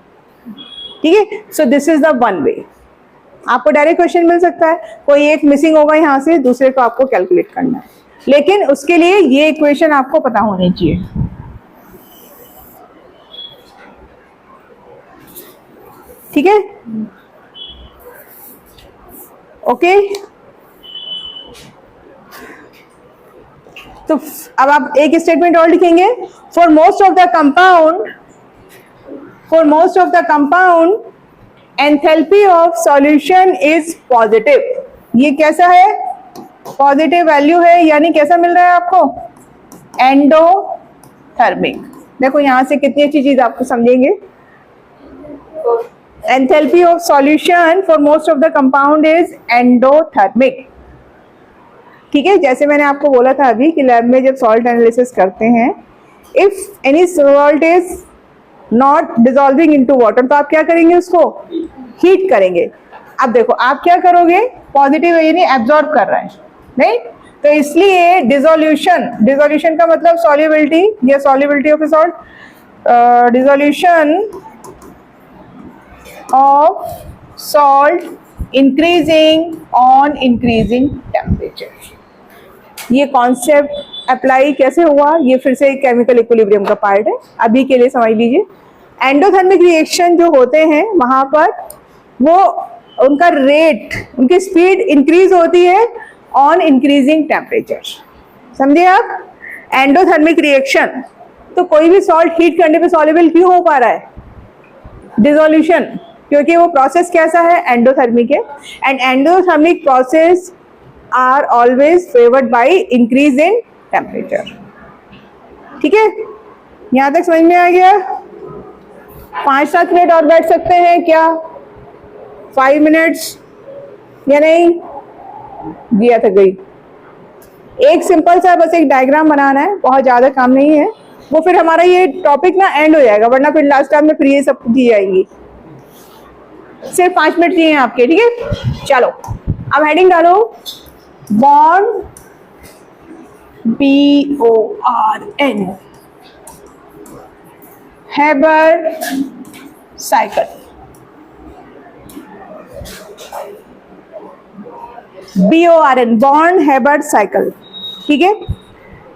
ठीक है। So this is the one way. आपको डायरेक्ट क्वेश्चन मिल सकता है, कोई एक मिसिंग होगा यहां से, दूसरे को आपको कैलकुलेट करना है, लेकिन उसके लिए ये इक्वेशन आपको पता होनी चाहिए। ठीक है, ओके। तो अब आप एक स्टेटमेंट और लिखेंगे, for most of the compound enthalpy of solution is positive. ये कैसा है? पॉजिटिव वैल्यू है, यानी कैसा मिल रहा है आपको? एंडोथर्मिक। देखो यहां से कितनी अच्छी चीज आपको समझेंगे। Enthalpy of solution for most of the compound is endothermic. ठीक है, जैसे मैंने आपको बोला था अभी कि लैब में जब सॉल्ट एनालिसिस करते हैं, if any salt is not dissolving into water, तो आप क्या करेंगे? उसको हीट करेंगे। अब देखो आप क्या करोगे? पॉजिटिव यानी एब्जॉर्ब कर रहा है, नहीं? तो इसलिए डिसोल्यूशन का मतलब सॉल्युबिलिटी या solubility of A salt, dissolution of salt increasing on increasing temperature. ये कॉन्सेप्ट अप्लाई कैसे हुआ? ये फिर से केमिकल इक्विलिब्रियम का पार्ट है, अभी के लिए समझ लीजिए। एंडोथर्मिक रिएक्शन जो होते हैं वहां पर वो उनका रेट, उनकी स्पीड इंक्रीज होती है ऑन इंक्रीजिंग टेम्परेचर। समझे आप? एंडोथर्मिक रिएक्शन, तो कोई भी सॉल्ट हीट करने पे सॉल्युबल क्यों हो पा रहा है? डिसोल्यूशन, क्योंकि वो प्रोसेस कैसा है? एंडोथर्मिक है। And endothermic process are always favoured by increase in temperature. ठीक है, यहां तक समझ में आ गया? 5-7 मिनट और बैठ सकते हैं क्या? 5 मिनट्स या नहीं? दिया थक गई। एक सिंपल सा बस एक डायग्राम बनाना है, बहुत ज्यादा काम नहीं है, वो फिर हमारा ये टॉपिक ना एंड हो जाएगा, वरना फिर लास्ट टाइम में फिर ये सब दी जाएंगी। सिर्फ 5 मिनट चाहिए आपके, ठीक है? चलो अब हेडिंग डालो, bond BORN, Haber cycle. BORN, bond Haber cycle. ठीक है,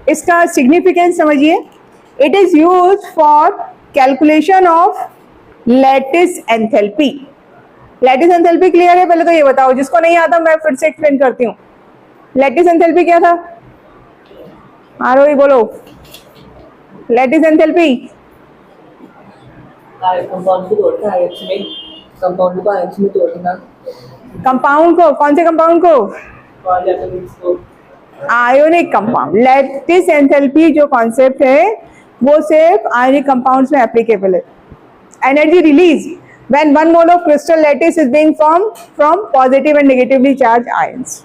इसका सिग्निफिकेंस समझिए। It is use for calculation of lattice enthalpy. Lattice enthalpy clear है? पहले तो ये बताओ, जिसको नहीं आता मैं फिर से एक्सप्लेन करती हूँ। लैटिस एंथैल्पी क्या था? आरोही बोलो। लैटिस एंथैल्पी कंपाउंड को तोड़ता है, इसमें कंपाउंड को आयंस में तोड़ना। कंपाउंड को, कौन से कंपाउंड को? Ionic compound. लैटिस एंथैल्पी जो कॉन्सेप्ट है वो सिर्फ आयोनिक कंपाउंड्स में एप्लीकेबल है। Energy release when 1 mole of crystal lattice is being formed from positive and negatively charged ions।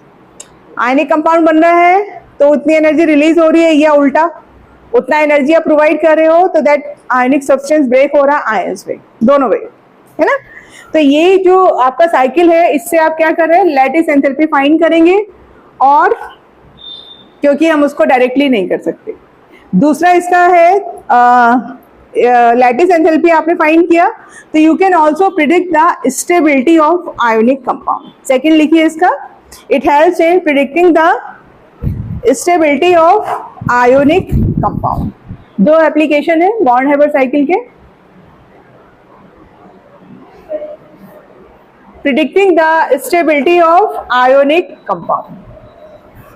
Ionic compound बन रहा है तो उतनी एनर्जी रिलीज हो रही है, या उल्टा उतना एनर्जी आप प्रोवाइड कर रहे हो तो दैट आयनिक सब्सटेंस ब्रेक हो रहा है आयंस में, दोनों वे, है ना? तो ये जो आपका साइकिल है, इससे आप क्या कर रहे हैं? लैटिस एंथैल्पी फाइंड करेंगे, और क्योंकि हम उसको डायरेक्टली नहीं कर सकते। दूसरा इसका है लैटिस एंथैल्पी आपने फाइंड किया तो you can also predict the stability of ionic compound. Second लिखिए इसका, it helps in predicting the stability of ionic compound. 2 application है बॉन्ड हेबर साइकिल के, predicting the stability of ionic compound.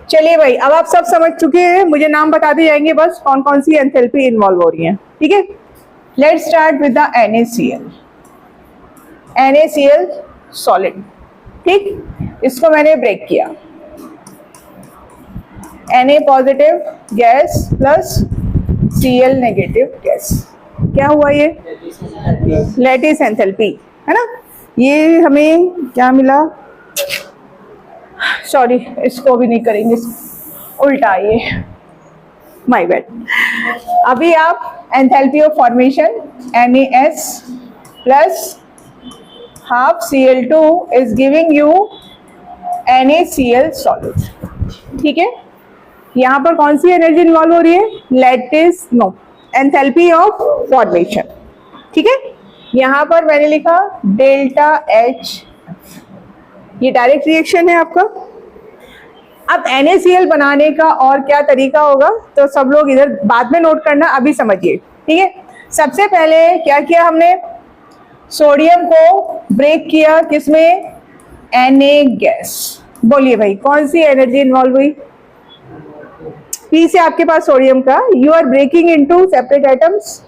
चलिए भाई, अब आप सब समझ चुके हैं, मुझे नाम बताते जाएंगे बस कौन कौन सी एंथैल्पी इन्वॉल्व हो रही है। ठीक है, let's start with the NaCl। NaCl solid, ठीक, इसको मैंने ब्रेक किया। Na positive gas plus Cl negative gas, क्या हुआ? ये लैटिस एंथैल्पी है ना। ये हमें क्या मिला? सॉरी, इसको भी नहीं करेंगे, उल्टा ये, माय बैड। अभी आप enthalpy of formation NaS plus half Cl2 is giving you NaCl solid. ठीक है, यहाँ पर कौन सी एनर्जी इन्वॉल्व हो रही है? Lattice no enthalpy of formation. ठीक है, यहाँ पर मैंने लिखा डेल्टा एच, ये डायरेक्ट रिएक्शन है आपका। अब NaCl बनाने का और क्या तरीका होगा तो सब लोग इधर बाद में नोट करना, अभी समझिए। ठीक है, सबसे पहले क्या किया हमने? सोडियम को ब्रेक किया किसमें? Na gas. बोलिए भाई कौन सी एनर्जी इन्वॉल्व हुई? P से आपके पास सोडियम का, you are breaking into separate atoms,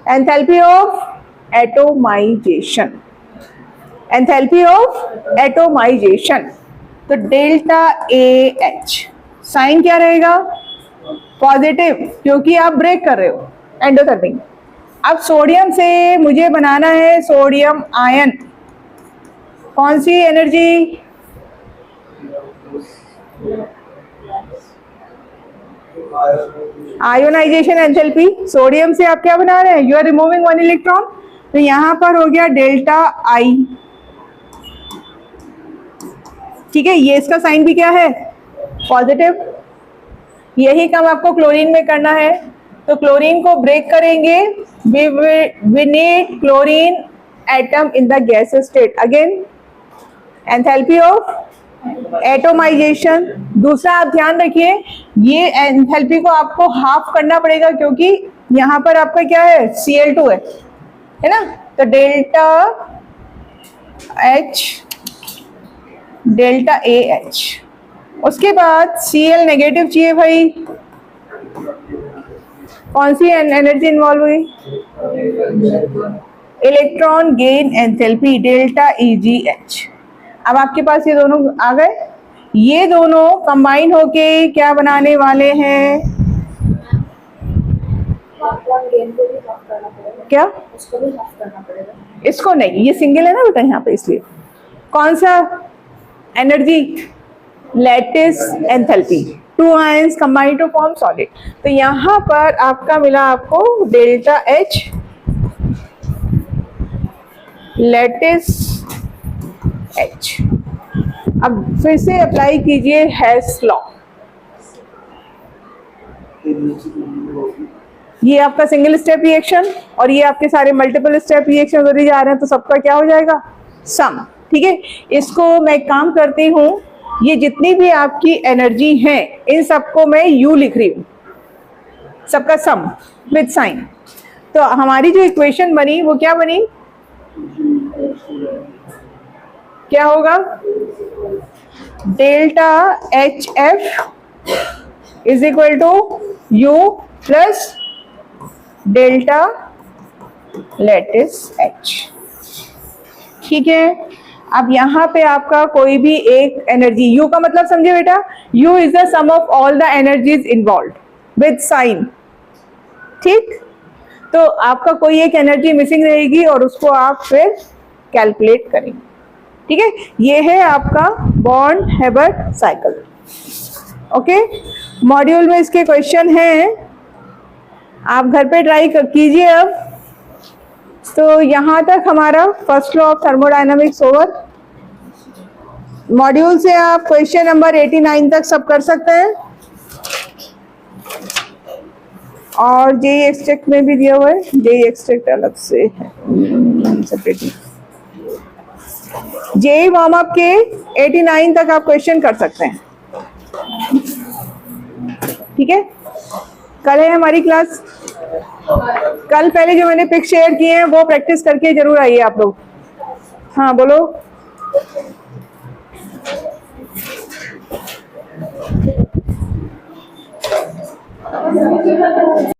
enthalpy of atomisation, enthalpy of atomisation. तो डेल्टा AH साइन क्या रहेगा? पॉजिटिव, क्योंकि आप ब्रेक कर रहे हो, एंडोथर्मिक। अब सोडियम से मुझे बनाना है सोडियम आयन, कौन सी एनर्जी? Ionisation enthalpy. सोडियम से आप क्या बना रहे हैं? You are removing one electron, तो यहां पर हो गया डेल्टा I। ठीक है, ये इसका साइन भी क्या है? पॉजिटिव। यही काम आपको क्लोरीन में करना है, तो क्लोरीन को ब्रेक करेंगे, we need chlorine atom in the gas state, again enthalpy of atomisation. दूसरा आप ध्यान रखिए, ये एंथैल्पी को आपको हाफ करना पड़ेगा, क्योंकि यहाँ पर आपका क्या है? Cl2 है ना, तो डेल्टा H डेल्टा AH। उसके बाद Cl नेगेटिव चाहिए भाई, कौन सी एनर्जी इन्वॉल्व हुई? Electron gain enthalpy delta EgH। अब आपके पास ये दोनों आ गए, ये दोनों कंबाइन होके क्या बनाने वाले हैं? क्या? उसको भी हाफ करना पड़ेगा। इसको नहीं, ये सिंगल है ना बेटा यहाँ पे, इसलिए कौन सा energy? Lattice enthalpy, two ions combine to form solid. तो यहाँ पर आपका मिला आपको डेल्टा H, लैटिस H। अब फिर से अप्लाई कीजिए हेस लॉ। ये आपका सिंगल स्टेप रिएक्शन और ये आपके सारे मल्टीपल स्टेप रिएक्शन होते जा रहे हैं, तो सबका क्या हो जाएगा? सम। ठीक है, इसको मैं काम करती हूँ, ये जितनी भी आपकी एनर्जी है इन सबको मैं U लिख रही हूँ, सबका सम विद साइन। तो हमारी जो इक्वेशन बनी वो क्या बनी? क्या होगा? Delta HF is equal to U plus delta lattice H। ठीक है, अब यहाँ पे आपका कोई भी एक एनर्जी, U का मतलब समझे बेटा? U is the sum of all the energies involve with sign. ठीक, तो आपका कोई एक एनर्जी मिसिंग रहेगी और उसको आप फिर कैलकुलेट करेंगे। ठीक है, ये है आपका born Herbert cycle. Okay, module में इसके क्वेश्चन हैं, आप घर पे ट्राई कीजिए। अब तो यहाँ तक हमारा first law of thermodynamics over. Module से आप क्वेश्चन नंबर 89 तक सब कर सकते हैं, और जेई एक्सट्रैक्ट में भी दिया हुआ है, जेई एक्सट्रैक्ट अलग से है सेपरेटली। जेई वार्म अप के 89 तक आप क्वेश्चन कर सकते हैं। ठीक है, कल है हमारी क्लास। कल पहले जो मैंने पिक शेयर किए हैं वो प्रैक्टिस करके जरूर आइए आप लोग। हाँ बोलो।